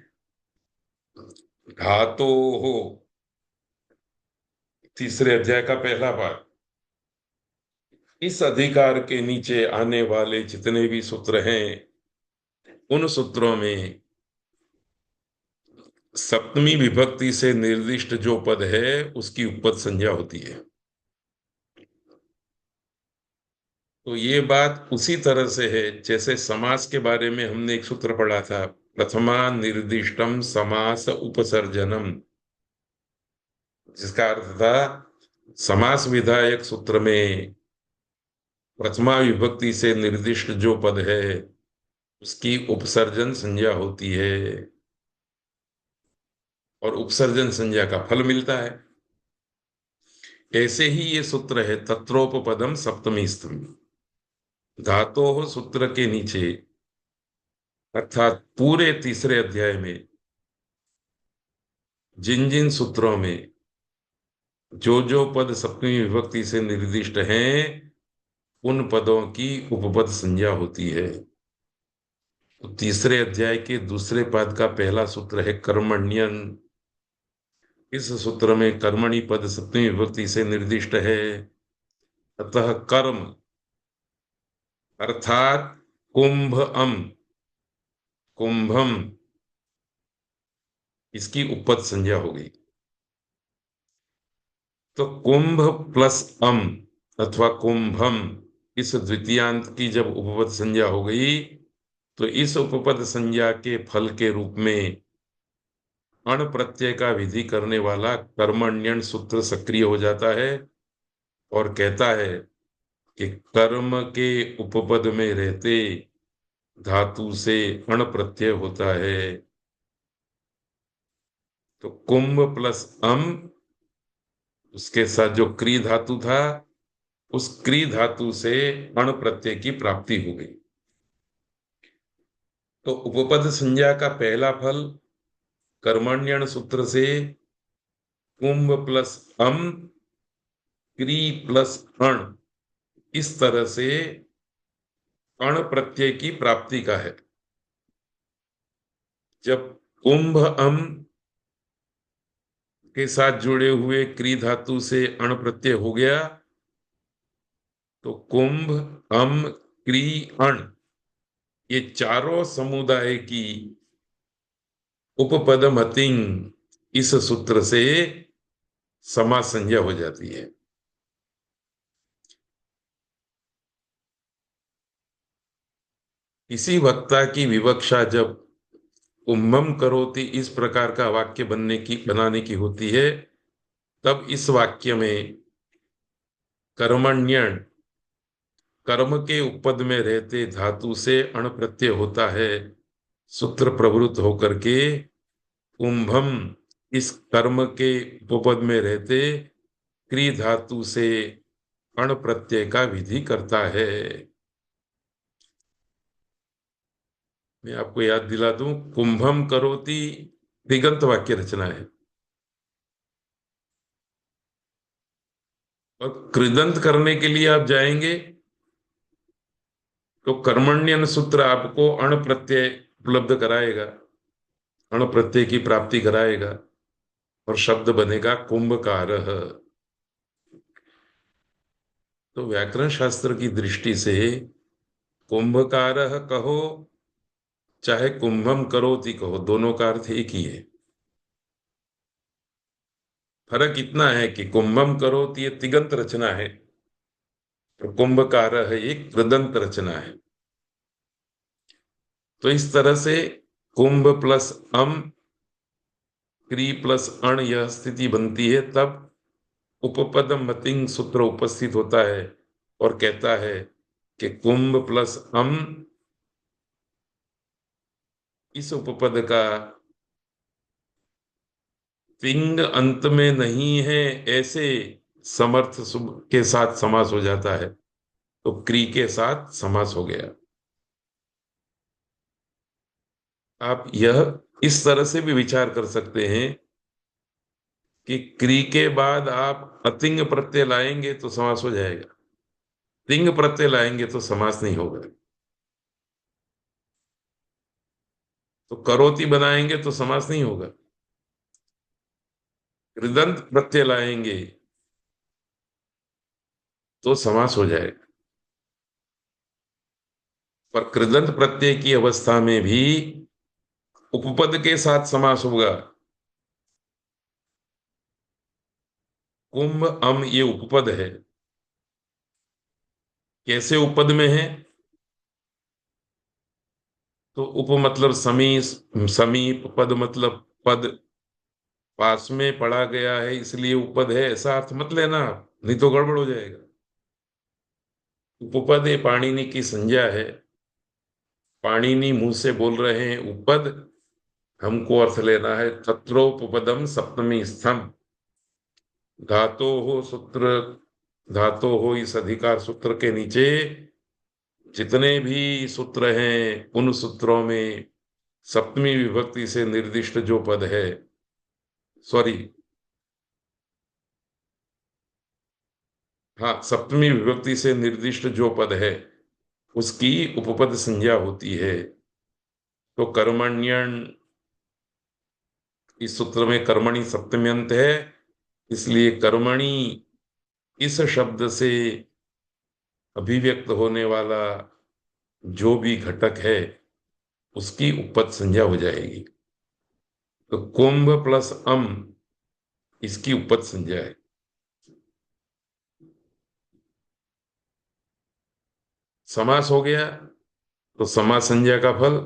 धातो हो, तीसरे अध्याय का पहला पाद, इस अधिकार के नीचे आने वाले जितने भी सूत्र हैं उन सूत्रों में सप्तमी विभक्ति से निर्दिष्ट जो पद है उसकी उपपद संज्ञा होती है। तो ये बात उसी तरह से है जैसे समास के बारे में हमने एक सूत्र पढ़ा था, प्रथमा निर्दिष्टम समास उपसर्जनम, जिसका अर्थ था समास विधायक सूत्र में प्रथमा विभक्ति से निर्दिष्ट जो पद है उसकी उपसर्जन संज्ञा होती है और उपसर्जन संज्ञा का फल मिलता है। ऐसे ही ये सूत्र है तत्रोपपदम सप्तमी स्तंभ। धातोः सूत्र के नीचे अर्थात पूरे तीसरे अध्याय में जिन जिन सूत्रों में जो जो पद सप्तमी विभक्ति से निर्दिष्ट हैं उन पदों की उपपद संज्ञा होती है। तो तीसरे अध्याय के दूसरे पद का पहला सूत्र है कर्मण्यन। इस सूत्र में कर्मणि पद सप्तमी विभक्ति से निर्दिष्ट है, अतः कर्म अर्थात कुंभम, कुंभम, इसकी उपपद संज्ञा हो गई। तो कुंभ प्लस अम अथवा कुंभम, इस द्वितीयांत की जब उपपद संज्ञा हो गई तो इस उपपद संज्ञा के फल के रूप में अण प्रत्यय का विधि करने वाला कर्मण्यन सूत्र सक्रिय हो जाता है और कहता है कि कर्म के उपपद में रहते धातु से अण प्रत्यय होता है। तो कुंभ प्लस अम, उसके साथ जो क्री धातु था उस क्री धातु से अण प्रत्यय की प्राप्ति हो गई। तो उपपद संज्ञा का पहला फल कर्मण्यन सूत्र से कुंभ प्लस अम क्री प्लस अण, इस तरह से अण प्रत्यय की प्राप्ति का है। जब कुंभ अम के साथ जुड़े हुए क्री धातु से अण प्रत्यय हो गया तो कुंभ अम क्री अण ये चारों समुदाय की उपपद मतिंग इस सूत्र से समास संज्ञा हो जाती है। इसी वक्ता की विवक्षा जब कुंभम करोति इस प्रकार का वाक्य बनाने की होती है, तब इस वाक्य में कर्मण्यण कर्म के उपपद में रहते धातु से अण प्रत्यय होता है। सूत्र प्रवृत्त होकर के कुंभम इस कर्म के उपपद में रहते क्री धातु से अण प्रत्यय का विधि करता है। मैं आपको याद दिला दूं, कुंभम करोति दिगंत वाक्य रचना है और कृदंत करने के लिए आप जाएंगे तो कर्मण्यन सूत्र आपको अण प्रत्यय उपलब्ध कराएगा, अण प्रत्यय की प्राप्ति कराएगा और शब्द बनेगा कुंभकार। तो व्याकरण शास्त्र की दृष्टि से कुंभकार कहो चाहे कुंभम करोति कहो, दोनों का अर्थ एक ही है। फर्क इतना है कि कुंभम करोति ये तिगंत रचना है और कुंभकार है एक कृदंत रचना है। तो इस तरह से कुंभ प्लस अम क्री प्लस अण यह स्थिति बनती है, तब उपपद मतिंग सूत्र उपस्थित होता है और कहता है कि कुंभ प्लस अम इस उपपद का तिंग अंत में नहीं है ऐसे समर्थ के साथ समास हो जाता है, तो क्री के साथ समास हो गया। आप यह इस तरह से भी विचार कर सकते हैं कि क्री के बाद आप अतिंग प्रत्यय लाएंगे तो समास हो जाएगा, तिंग प्रत्यय लाएंगे तो समास नहीं होगा। तो करोति बनाएंगे तो समास नहीं होगा, कृदंत प्रत्यय लाएंगे तो समास हो जाएगा। पर कृदंत प्रत्यय की अवस्था में भी उपपद के साथ समास होगा। कुंभ अम ये उपपद है, कैसे उपपद में है? तो उप मतलब समीप, पद मतलब पद पास में पढ़ा गया है इसलिए उपपद है, ऐसा अर्थ मत लेना आप, नहीं तो गड़बड़ हो जाएगा। उपपद ये पाणिनि की संज्ञा है, पाणिनि मुंह से बोल रहे हैं उपपद, हमको अर्थ लेना है तत्रोपपदम सप्तमी स्थम। धातो हो सूत्र, धातो हो इस अधिकार सूत्र के नीचे जितने भी सूत्र हैं उन सूत्रों में सप्तमी विभक्ति से निर्दिष्ट जो पद है, सॉरी, हाँ, सप्तमी विभक्ति से निर्दिष्ट जो पद है उसकी उपपद संज्ञा होती है। तो कर्मण्यन इस सूत्र में कर्मणि सप्तमी अंत है, इसलिए कर्मणि इस शब्द से अभिव्यक्त होने वाला जो भी घटक है उसकी उपपद संज्ञा हो जाएगी। तो कुंभ प्लस अम इसकी उपपद संज्ञा है। समास हो गया तो समास संज्ञा का फल,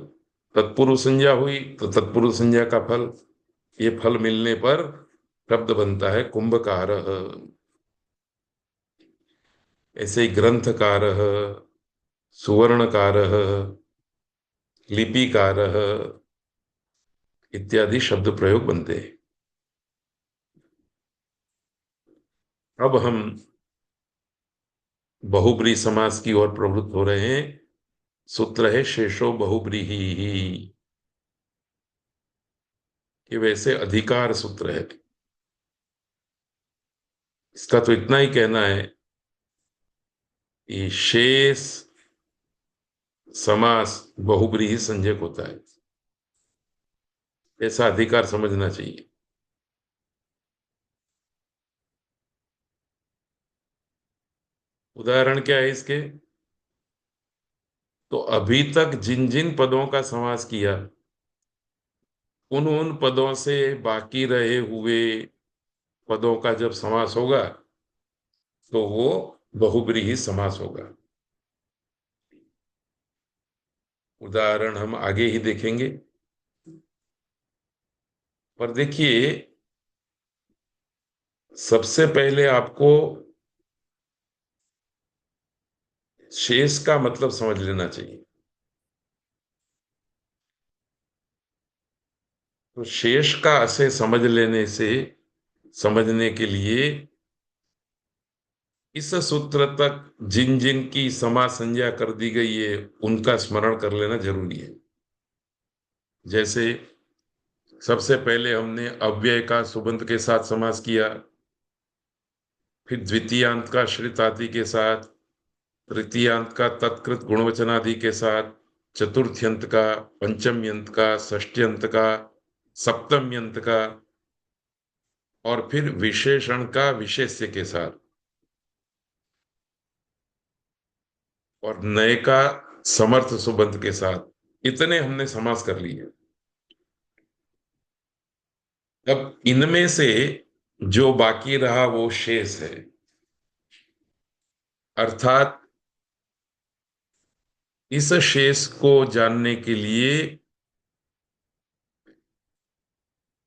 तत्पुरुष संज्ञा हुई तो तत्पुरुष संज्ञा का फल, ये फल मिलने पर शब्द बनता है कुंभकार। ऐसे ही ग्रंथकार, सुवर्णकार, लिपिकार इत्यादि शब्द प्रयोग बनते हैं। अब हम बहुब्रीहि समास की ओर प्रवृत्त हो रहे हैं। सूत्र है शेषो बहुब्रीहि ही, ये वैसे अधिकार सूत्र है। इसका तो इतना ही कहना है कि शेष समास बहुब्रीहि संज्ञक होता है। ऐसा अधिकार समझना चाहिए। उदाहरण क्या है इसके? तो अभी तक जिन जिन पदों का समास किया, उन उन पदों से बाकी रहे हुए पदों का जब समास होगा तो वो बहुब्रीहि समास होगा। उदाहरण हम आगे ही देखेंगे। पर देखिए, सबसे पहले आपको शेष का मतलब समझ लेना चाहिए। तो शेष का से समझ लेने से समझने के लिए इस सूत्र तक जिन जिन की समास संज्ञा कर दी गई है उनका स्मरण कर लेना जरूरी है। जैसे सबसे पहले हमने अव्यय का सुबंत के साथ समास किया, फिर द्वितीयांत का श्रित आदि के साथ, तृतीयांत का तत्कृत गुणवचनादि के साथ, चतुर्थ्यंत का, पंचम्यंत का, षष्ट्यंत का, सप्तम्यंत का, और फिर विशेषण का विशेष्य के साथ, और नए का समर्थ सुबंत के साथ। इतने हमने समास कर लिए। अब इनमें से जो बाकी रहा वो शेष है। अर्थात इस शेष को जानने के लिए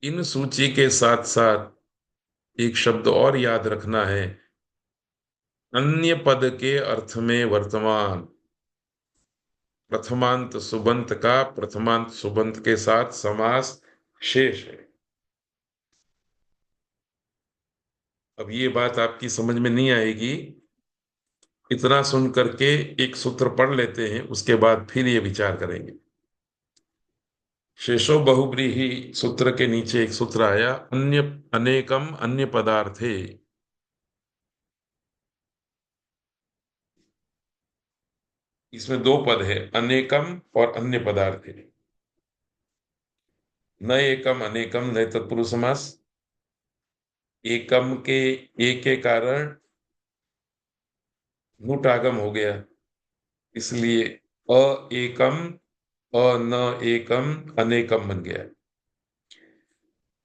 इन सूची के साथ साथ एक शब्द और याद रखना है। अन्य पद के अर्थ में वर्तमान प्रथमांत सुबंत का प्रथमांत सुबंत के साथ समास शेष है। अब ये बात आपकी समझ में नहीं आएगी। इतना सुन करके एक सूत्र पढ़ लेते हैं, उसके बाद फिर ये विचार करेंगे। शेषो बहुब्रीहि सूत्र के नीचे एक सूत्र आया, अन्य अनेकम अन्य पदार्थे। इसमें दो पद है, अनेकम और अन्य पदार्थे। न एकम अनेकम, न तत्पुरुष समास। एकम के एक के कारण नूट आगम हो गया, इसलिए अ एकम अ न एकम अनेकम बन गया।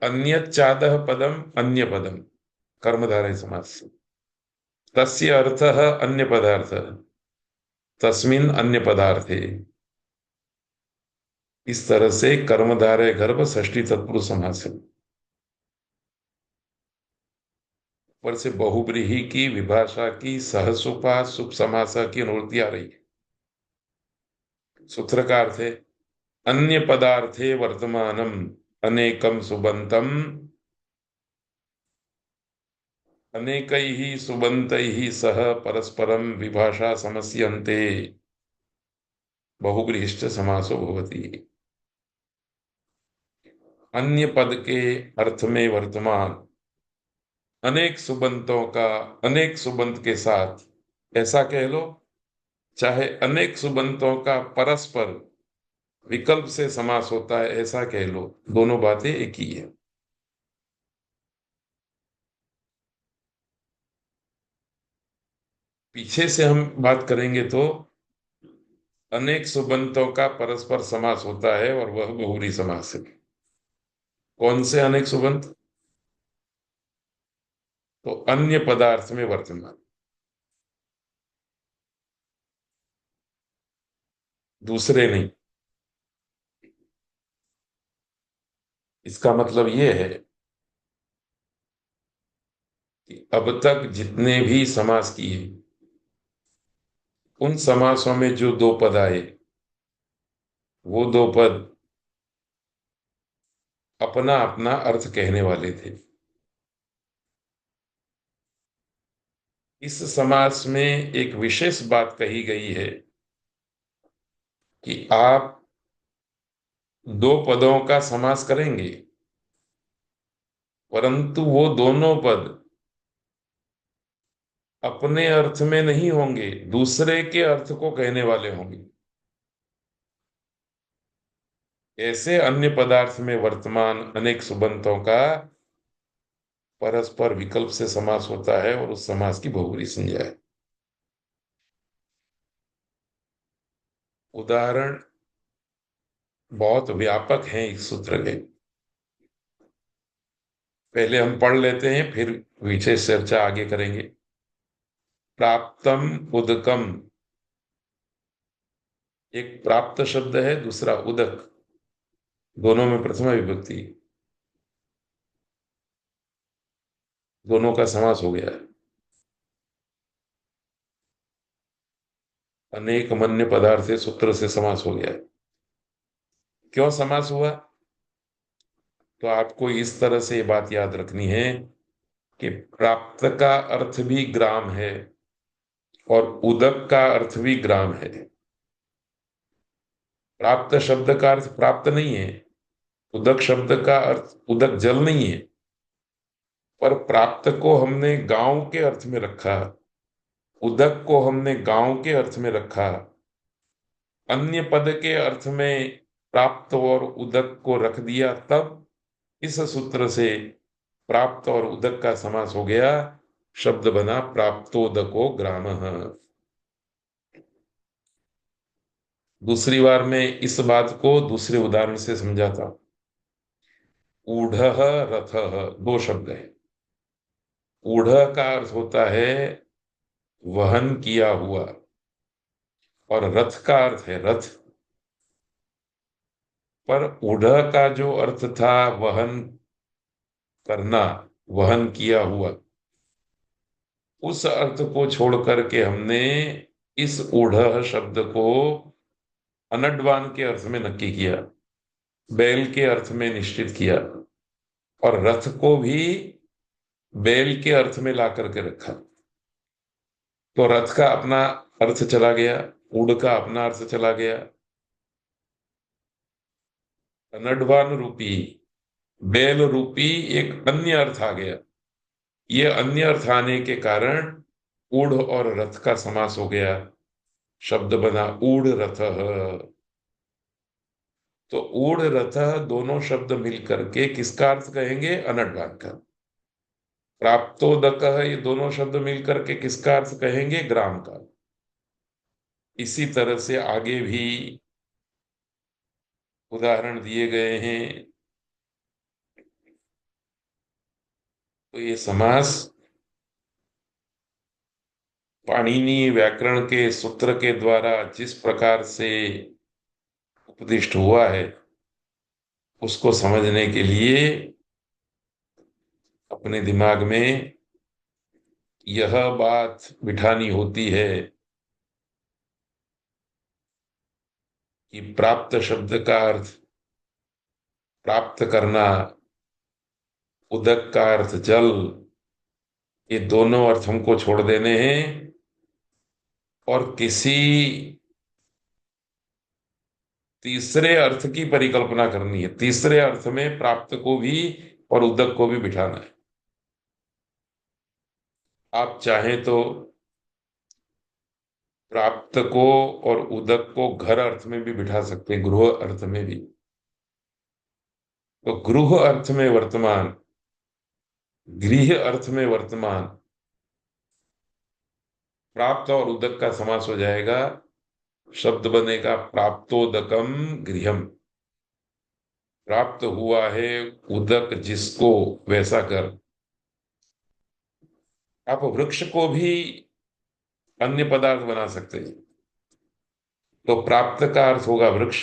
अन्य चादह पदम अन्य पदम, कर्मधारय समास। तस्य अर्थः अन्य पदार्थ, तस्मिन् अन्य पदार्थे। इस तरह से कर्मधारय गर्भ षष्ठी तत्पुरुष समास है। ऊपर से बहुब्रीहि की, विभाषा की, सहसुपा सुप समासा की अनुवृत्ति आ रही है। सूत्र का अर्थ है, अन्य पदार्थे वर्तमानम अनेकम सुबंतम, अनेकैः सुबन्तैः सह परस्परम विभाषा समस्यन्ते, बहुब्रीहिश्च समासो भवति। अन्य पद के अर्थ में वर्तमान अनेक सुबंतों का अनेक सुबंत के साथ, ऐसा कह लो, चाहे अनेक सुबंतों का परस्पर विकल्प से समास होता है ऐसा कह लो, दोनों बातें एक ही है। पीछे से हम बात करेंगे तो अनेक सुबंतों का परस्पर समास होता है और वह बहुब्रीहि समास है। कौन से अनेक सुबंत? तो अन्य पदार्थ में वर्तमान, दूसरे नहीं। इसका मतलब यह है कि अब तक जितने भी समास किए, उन समासों में जो दो पद आए, वो दो पद अपना अपना अर्थ कहने वाले थे। इस समास में एक विशेष बात कही गई है कि आप दो पदों का समास करेंगे, परंतु वो दोनों पद अपने अर्थ में नहीं होंगे, दूसरे के अर्थ को कहने वाले होंगे। ऐसे अन्य पदार्थ में वर्तमान अनेक सुबंतों का परस्पर विकल्प से समास होता है और उस समास की बहुब्रीहि संज्ञा है। उदाहरण बहुत व्यापक हैं इस सूत्र के। पहले हम पढ़ लेते हैं, फिर विशेष चर्चा आगे करेंगे। प्राप्तम उदकम, एक प्राप्त शब्द है, दूसरा उदक, दोनों में प्रथमा विभक्ति, दोनों का समास हो गया है। अनेक मन्य पदार्थ से सूत्र से समास हो गया है। क्यों समास हुआ? तो आपको इस तरह से ये बात याद रखनी है कि प्राप्त का अर्थ भी ग्राम है और उदक का अर्थ भी ग्राम है। प्राप्त शब्द का अर्थ प्राप्त नहीं है, उदक शब्द का अर्थ उदक जल नहीं है, पर प्राप्त को हमने गांव के अर्थ में रखा, उदक को हमने गांव के अर्थ में रखा। अन्य पद के अर्थ में प्राप्त और उदक को रख दिया, तब इस सूत्र से प्राप्त और उदक का समास हो गया, शब्द बना प्राप्तोदको ग्रामः। दूसरी बार मैं इस बात को दूसरे उदाहरण से समझाता। ऊढ़ रथ, दो शब्द है। ऊढ़ का अर्थ होता है वहन किया हुआ, और रथ का अर्थ है रथ। पर ऊढ़ का जो अर्थ था वहन करना, वहन किया हुआ, उस अर्थ को छोड़ करके हमने इस ऊढ़ शब्द को अनड्वान के अर्थ में नक्की किया, बैल के अर्थ में निश्चित किया, और रथ को भी बैल के अर्थ में ला करके रखा। तो रथ का अपना अर्थ चला गया, ऊढ़ का अपना अर्थ चला गया। अनड्वान रूपी, बैल रूपी एक अन्य अर्थ आ गया। ये अन्य अर्थ आने के कारण ऊढ़ और रथ का समास हो गया, शब्द बना ऊढ़ रथ। तो ऊढ़ रथ दोनों शब्द मिल करके किसका अर्थ कहेंगे? अनड्वान का। प्राप्तोदक, ये दोनों शब्द मिल करके किसका अर्थ कहेंगे? ग्राम का। इसी तरह से आगे भी उदाहरण दिए गए हैं। तो ये समास पाणिनि व्याकरण के सूत्र के द्वारा जिस प्रकार से उपदिष्ट हुआ है, उसको समझने के लिए अपने दिमाग में यह बात बिठानी होती है कि प्राप्त शब्द का अर्थ प्राप्त करना, उदक का अर्थ जल, ये दोनों अर्थ हमको छोड़ देने हैं और किसी तीसरे अर्थ की परिकल्पना करनी है। तीसरे अर्थ में प्राप्त को भी और उदक को भी बिठाना है। आप चाहें तो प्राप्त को और उदक को घर अर्थ में भी बिठा सकते हैं, गृह अर्थ में भी। तो गृह अर्थ में वर्तमान, गृह अर्थ में वर्तमान, प्राप्त और उदक का समास हो जाएगा, शब्द बनेगा प्राप्तोदकम गृहम। प्राप्त हुआ है उदक जिसको, वैसा कर। आप वृक्ष को भी अन्य पदार्थ बना सकते हैं। तो प्राप्त का अर्थ होगा वृक्ष,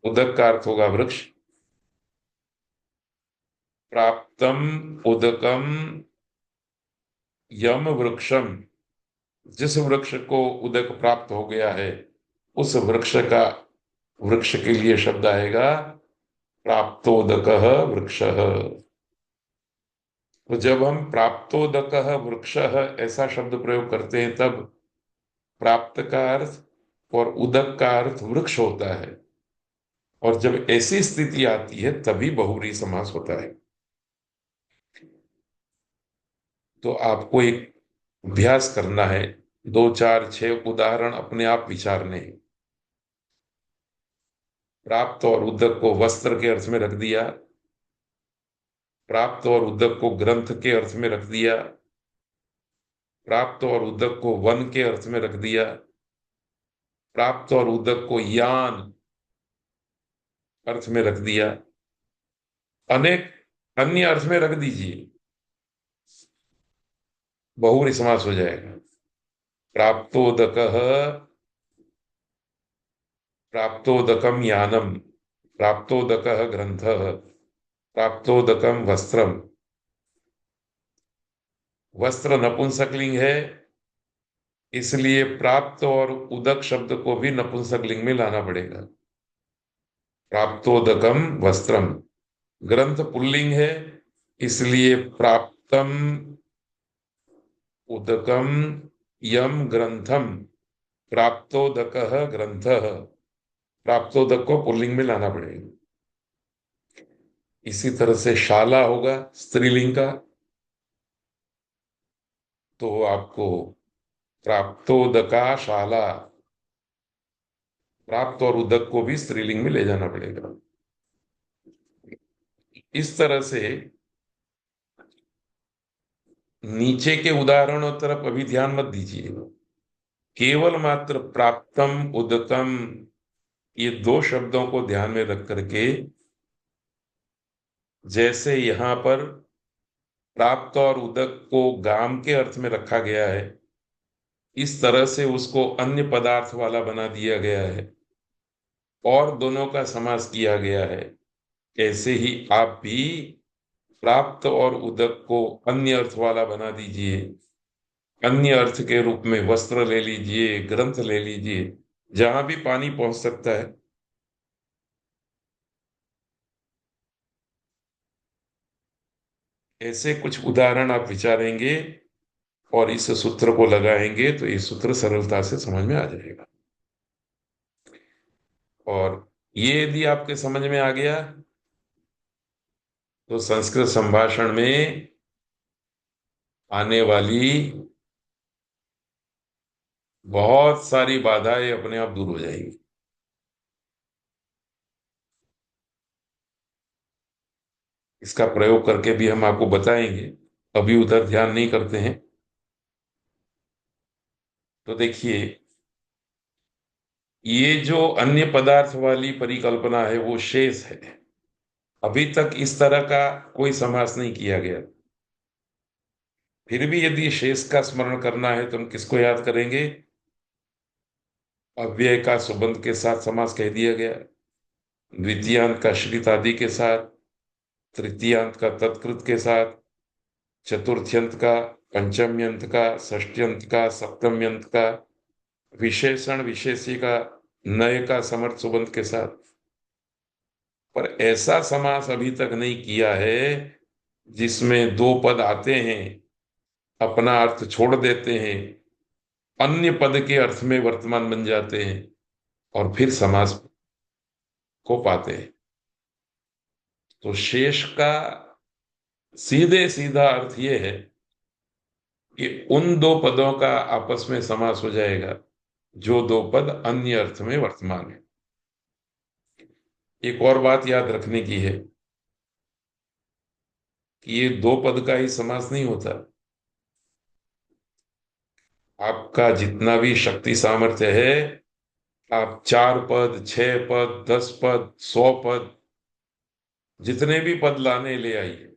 उदक का अर्थ होगा वृक्ष। प्राप्तम उदकम यम वृक्षम, जिस वृक्ष को उदक प्राप्त हो गया है, उस वृक्ष का, वृक्ष के लिए शब्द आएगा प्राप्तोदक वृक्ष। तो जब हम प्राप्तोदक वृक्ष ऐसा शब्द प्रयोग करते हैं, तब प्राप्त का अर्थ और उदक का अर्थ वृक्ष होता है। और जब ऐसी स्थिति आती है तभी बहुव्रीहि समास होता है। तो आपको एक अभ्यास करना है, 2 4 6 उदाहरण अपने आप विचारने हैं। प्राप्त और उदक को वस्त्र के अर्थ में रख दिया, प्राप्त और उदक को ग्रंथ के अर्थ में रख दिया, प्राप्त और उदक को वन के अर्थ में रख दिया, प्राप्त और उदक को यान अर्थ में रख दिया, अनेक अन्य अर्थ में रख दीजिए, बहुव्रीहि समास हो जाएगा। प्राप्तोदक, प्राप्तोदकम यानम, प्राप्तोदक ग्रंथ, प्राप्तोदकम वस्त्रम। वस्त्र नपुंसकलिंग है, इसलिए प्राप्त और उदक शब्द को भी नपुंसकलिंग में लाना पड़ेगा। प्राप्तोदकम वस्त्रम। ग्रंथ पुल्लिंग है, इसलिए प्राप्तम उदकम यम ग्रंथम, प्राप्तोदक ग्रंथ। प्राप्तोदक को पुल्लिंग में लाना पड़ेगा। इसी तरह से शाला होगा स्त्रीलिंग का, तो आपको प्राप्तोदका शाला, प्राप्त और उदक को भी स्त्रीलिंग में ले जाना पड़ेगा। इस तरह से नीचे के उदाहरणों तरफ अभी ध्यान मत दीजिए, केवल मात्र प्राप्तम उदकम ये दो शब्दों को ध्यान में रख करके, जैसे यहां पर प्राप्त और उदक को गाम के अर्थ में रखा गया है, इस तरह से उसको अन्य पदार्थ वाला बना दिया गया है और दोनों का समास किया गया है। ऐसे ही आप भी प्राप्त और उदक को अन्य अर्थ वाला बना दीजिए। अन्य अर्थ के रूप में वस्त्र ले लीजिए, ग्रंथ ले लीजिए, जहां भी पानी पहुंच सकता है। ऐसे कुछ उदाहरण आप विचारेंगे और इस सूत्र को लगाएंगे तो ये सूत्र सरलता से समझ में आ जाएगा। और ये यदि आपके समझ में आ गया तो संस्कृत संभाषण में आने वाली बहुत सारी बाधाएं अपने आप दूर हो जाएंगी। इसका प्रयोग करके भी हम आपको बताएंगे, अभी उधर ध्यान नहीं करते हैं। तो देखिए, ये जो अन्य पदार्थ वाली परिकल्पना है वो शेष है। अभी तक इस तरह का कोई समास नहीं किया गया। फिर भी यदि शेष का स्मरण करना है तो हम किसको याद करेंगे? अव्यय का सुबंध के साथ समास कह दिया गया, द्वितीयांत का श्रित आदि के साथ, तृतीयांत का तत्कृत के साथ, चतुर्थ्यंत का, पंचम्यंत का, षष्ट्यंत का, सप्तम्यंत का, विशेषण विशेषी का, नय का समर्थ सुबंध के साथ। पर ऐसा समास अभी तक नहीं किया है जिसमें दो पद आते हैं, अपना अर्थ छोड़ देते हैं, अन्य पद के अर्थ में वर्तमान बन जाते हैं और फिर समास को पाते हैं। तो शेष का सीधे सीधा अर्थ यह है कि उन दो पदों का आपस में समास हो जाएगा जो दो पद अन्य अर्थ में वर्तमान है। एक और बात याद रखने की है कि ये दो पद का ही समास नहीं होता। आपका जितना भी शक्ति सामर्थ्य है, आप 4 पद, 6 पद, 10 पद, 100 पद, जितने भी पद लाने ले आइए।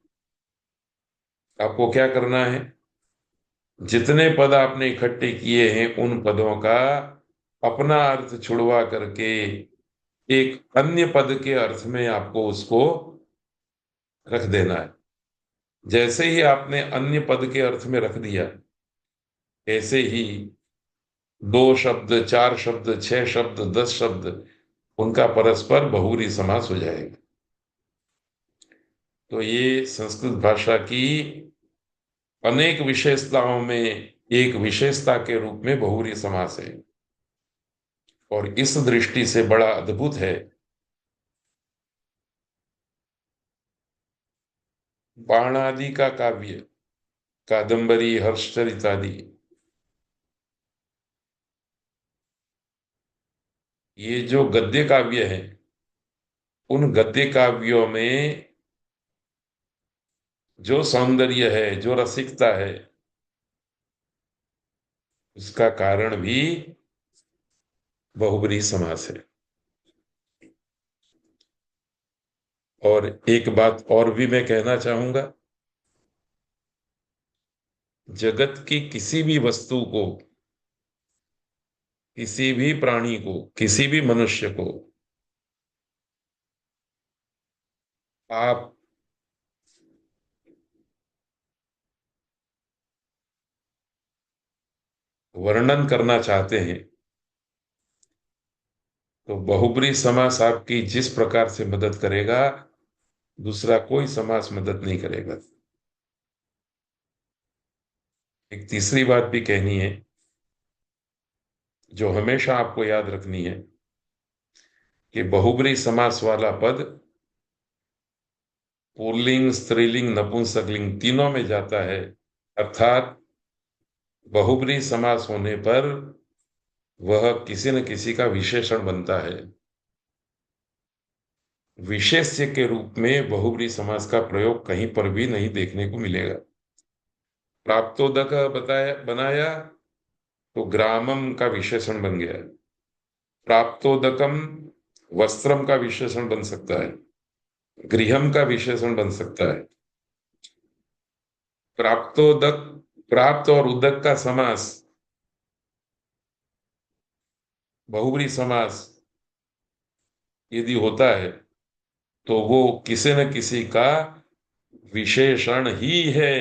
आपको क्या करना है? जितने पद आपने इकट्ठे किए हैं उन पदों का अपना अर्थ छुड़वा करके एक अन्य पद के अर्थ में आपको उसको रख देना है। जैसे ही आपने अन्य पद के अर्थ में रख दिया, ऐसे ही 2 शब्द, 4 शब्द, 6 शब्द, 10 शब्द, उनका परस्पर बहुव्रीहि समास हो जाएगा। तो ये संस्कृत भाषा की अनेक विशेषताओं में एक विशेषता के रूप में बहुव्रीहि समास है और इस दृष्टि से बड़ा अद्भुत है। बाणादि का काव्य, कादंबरी, हर्षचरित आदि, ये जो गद्य काव्य है उन गद्य काव्यों में जो सौंदर्य है, जो रसिकता है, उसका कारण भी बहुब्रीहि समास है। और एक बात और भी मैं कहना चाहूंगा, जगत की किसी भी वस्तु को, किसी भी प्राणी को, किसी भी मनुष्य को आप वर्णन करना चाहते हैं, तो बहुब्रीहि समास आपकी जिस प्रकार से मदद करेगा, दूसरा कोई समास मदद नहीं करेगा। एक तीसरी बात भी कहनी है, जो हमेशा आपको याद रखनी है, कि बहुब्रीहि समास वाला पद पुल्लिंग, स्त्रीलिंग, नपुंसकलिंग तीनों में जाता है। अर्थात बहुब्रीहि समास होने पर वह किसी न किसी का विशेषण बनता है। विशेष्य के रूप में बहुब्रीहि समास का प्रयोग कहीं पर भी नहीं देखने को मिलेगा। प्राप्तोदक बताया बनाया तो ग्रामम का विशेषण बन गया। प्राप्तोदकम वस्त्रम का विशेषण बन सकता है, गृहम का विशेषण बन सकता है। प्राप्तोदक, प्राप्त और उदक का समास, बहुब्रीहि समास यदि होता है, तो वो किसी न किसी का विशेषण ही है।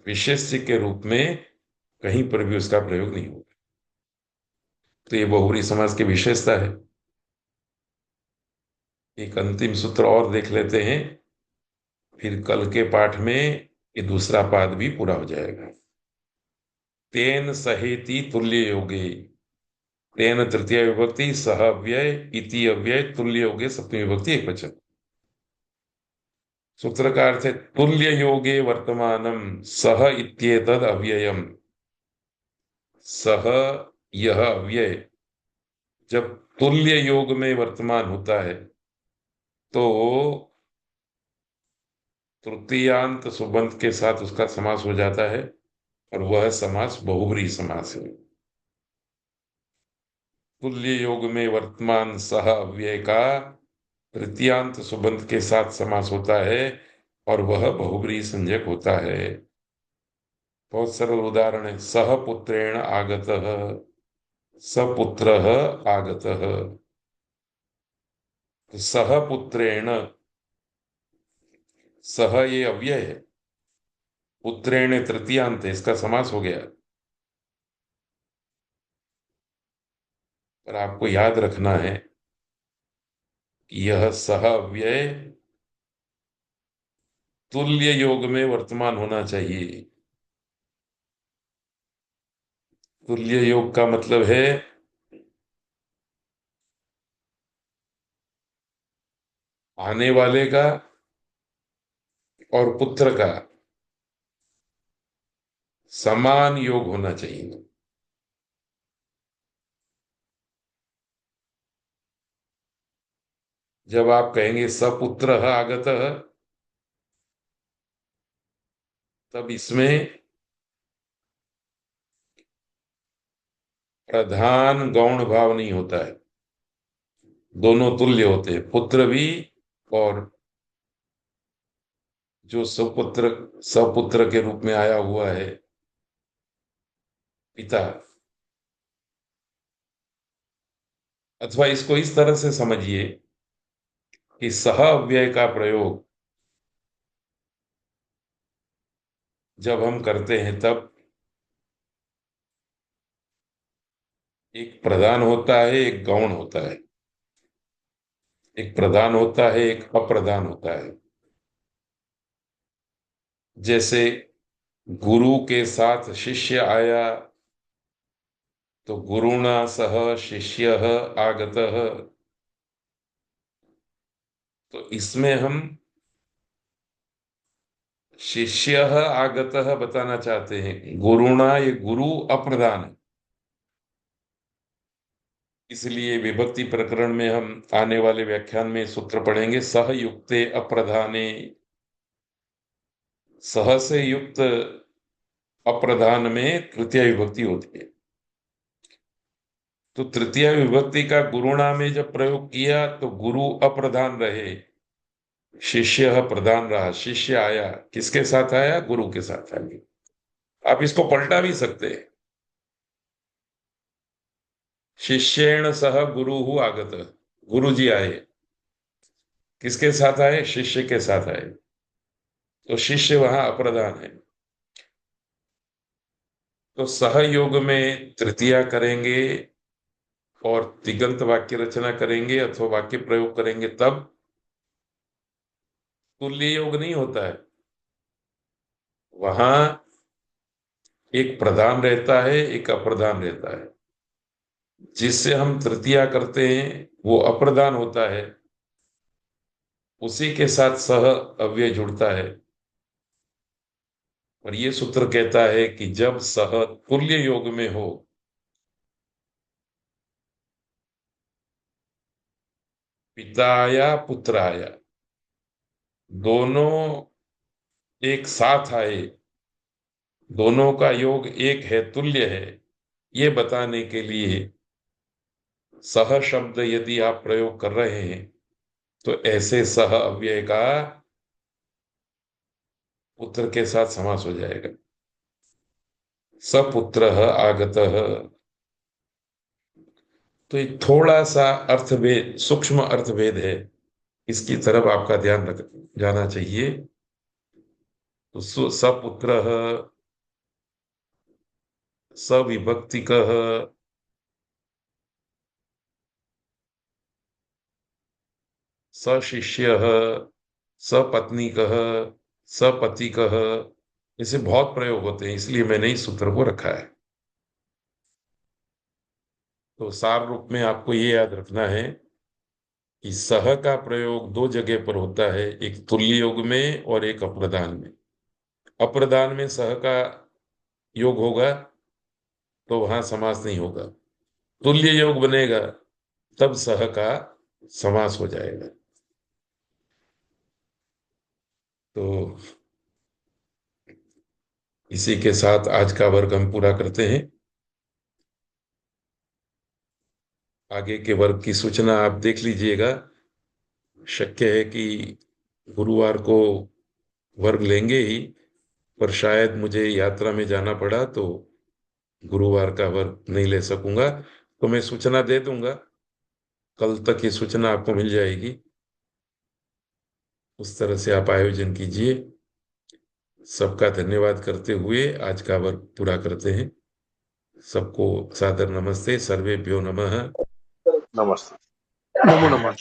विशेष्य के रूप में कहीं पर भी उसका प्रयोग नहीं होगा। तो ये बहुब्रीहि समास की विशेषता है। एक अंतिम सूत्र और देख लेते हैं, फिर कल के पाठ में ये दूसरा पाद भी पूरा हो जाएगा। तेन सहेति तुल्य योगे, तेन तृतीय विभक्ति, सह अव्यय, इति अव्यय, तुल्य योगे सप्तमी विभक्ति एक वचन। सूत्र का अर्थ है तुल्य योगे वर्तमानम सह इत्येतद अव्ययम। सह, यह अव्यय जब तुल्य योग में वर्तमान होता है, तो तृतीयांत सुबंत के साथ उसका समास हो जाता है, और वह समास बहुब्रीहि समास है। तुल्य योग में वर्तमान सह अव्यय का तृतीयांत सुबंत के साथ समास होता है, और वह बहुब्रीहि संज्ञक होता है। बहुत सरल उदाहरण है, सह पुत्रेण आगतः, सपुत्रः आगतः। तो सह पुत्रेण, सह ये अव्यय है, पुत्रेण तृतीयांत है, इसका समास हो गया। पर आपको याद रखना है कि यह सह अव्यय तुल्य योग में वर्तमान होना चाहिए। तुल्य योग का मतलब है आने वाले का और पुत्र का समान योग होना चाहिए। जब आप कहेंगे सपुत्र आगत, तब इसमें प्रधान गौण भाव नहीं होता है, दोनों तुल्य होते हैं, पुत्र भी और जो सपुत्र, सपुत्र के रूप में आया हुआ है पिता। अथवा इसको इस तरह से समझिए कि सह अव्यय का प्रयोग जब हम करते हैं, तब एक प्रधान होता है, एक गौण होता है। एक प्रधान होता है, एक अप्रधान होता है। जैसे गुरु के साथ शिष्य आया, तो गुरुणा सह शिष्य आगतः। तो इसमें हम शिष्य आगतः बताना चाहते हैं, गुरुणा, ये गुरु अप्रधान है, इसलिए विभक्ति प्रकरण में हम आने वाले व्याख्यान में सूत्र पढ़ेंगे। सह युक्ते अप्रधाने, सह से युक्त अप्रधान में तृतीय विभक्ति होती है। तो तृतीय विभक्ति का गुरुणा में जब प्रयोग किया तो गुरु अप्रधान रहे, शिष्य प्रधान रहा। शिष्य आया, किसके साथ आया? गुरु के साथ आया। आप इसको पलटा भी सकते हैं, शिष्येण सह गुरु आगत, गुरु जी आए, किसके साथ आए? शिष्य के साथ आए। तो शिष्य वहां अप्रधान है। तो सहयोग में तृतीया करेंगे और तिगंत वाक्य रचना करेंगे अथवा वाक्य प्रयोग करेंगे, तब तुल्य योग नहीं होता है। वहां एक प्रधान रहता है, एक अप्रधान रहता है। जिससे हम तृतीया करते हैं वो अप्रधान होता है, उसी के साथ सह अव्यय जुड़ता है। और ये सूत्र कहता है कि जब सह तुल्य योग में हो, पिताया पुत्राया, दोनों एक साथ आए, दोनों का योग एक है, तुल्य है, ये बताने के लिए सह शब्द यदि आप प्रयोग कर रहे हैं तो ऐसे सह अव्यय का पुत्र के साथ समास हो जाएगा। सपुत्र आगत। तो ये थोड़ा सा अर्थभेद, सूक्ष्म अर्थभेद है, इसकी तरफ आपका ध्यान रख जाना चाहिए। तो सपुत्र, सविभक्तिक, सशिष्य, सपत्नीक, सपतिक, ऐसे बहुत प्रयोग होते हैं, इसलिए मैंने इस सूत्र को रखा है। तो सार रूप में आपको ये याद रखना है कि सह का प्रयोग दो जगह पर होता है, एक तुल्य योग में और एक अप्रधान में। अप्रधान में सह का योग होगा तो वहां समास नहीं होगा, तुल्य योग बनेगा तब सह का समास हो जाएगा। तो इसी के साथ आज का वर्ग हम पूरा करते हैं। आगे के वर्ग की सूचना आप देख लीजिएगा। शक्य है कि गुरुवार को वर्ग लेंगे ही, पर शायद मुझे यात्रा में जाना पड़ा तो गुरुवार का वर्ग नहीं ले सकूंगा। तो मैं सूचना दे दूंगा, कल तक ये सूचना आपको मिल जाएगी। उस तरह से आप आयोजन कीजिए। सबका धन्यवाद करते हुए आज का वर्ग पूरा करते हैं। सबको सादर नमस्ते। सर्वेभ्यो नमः। नमस्ते। नमो नमः।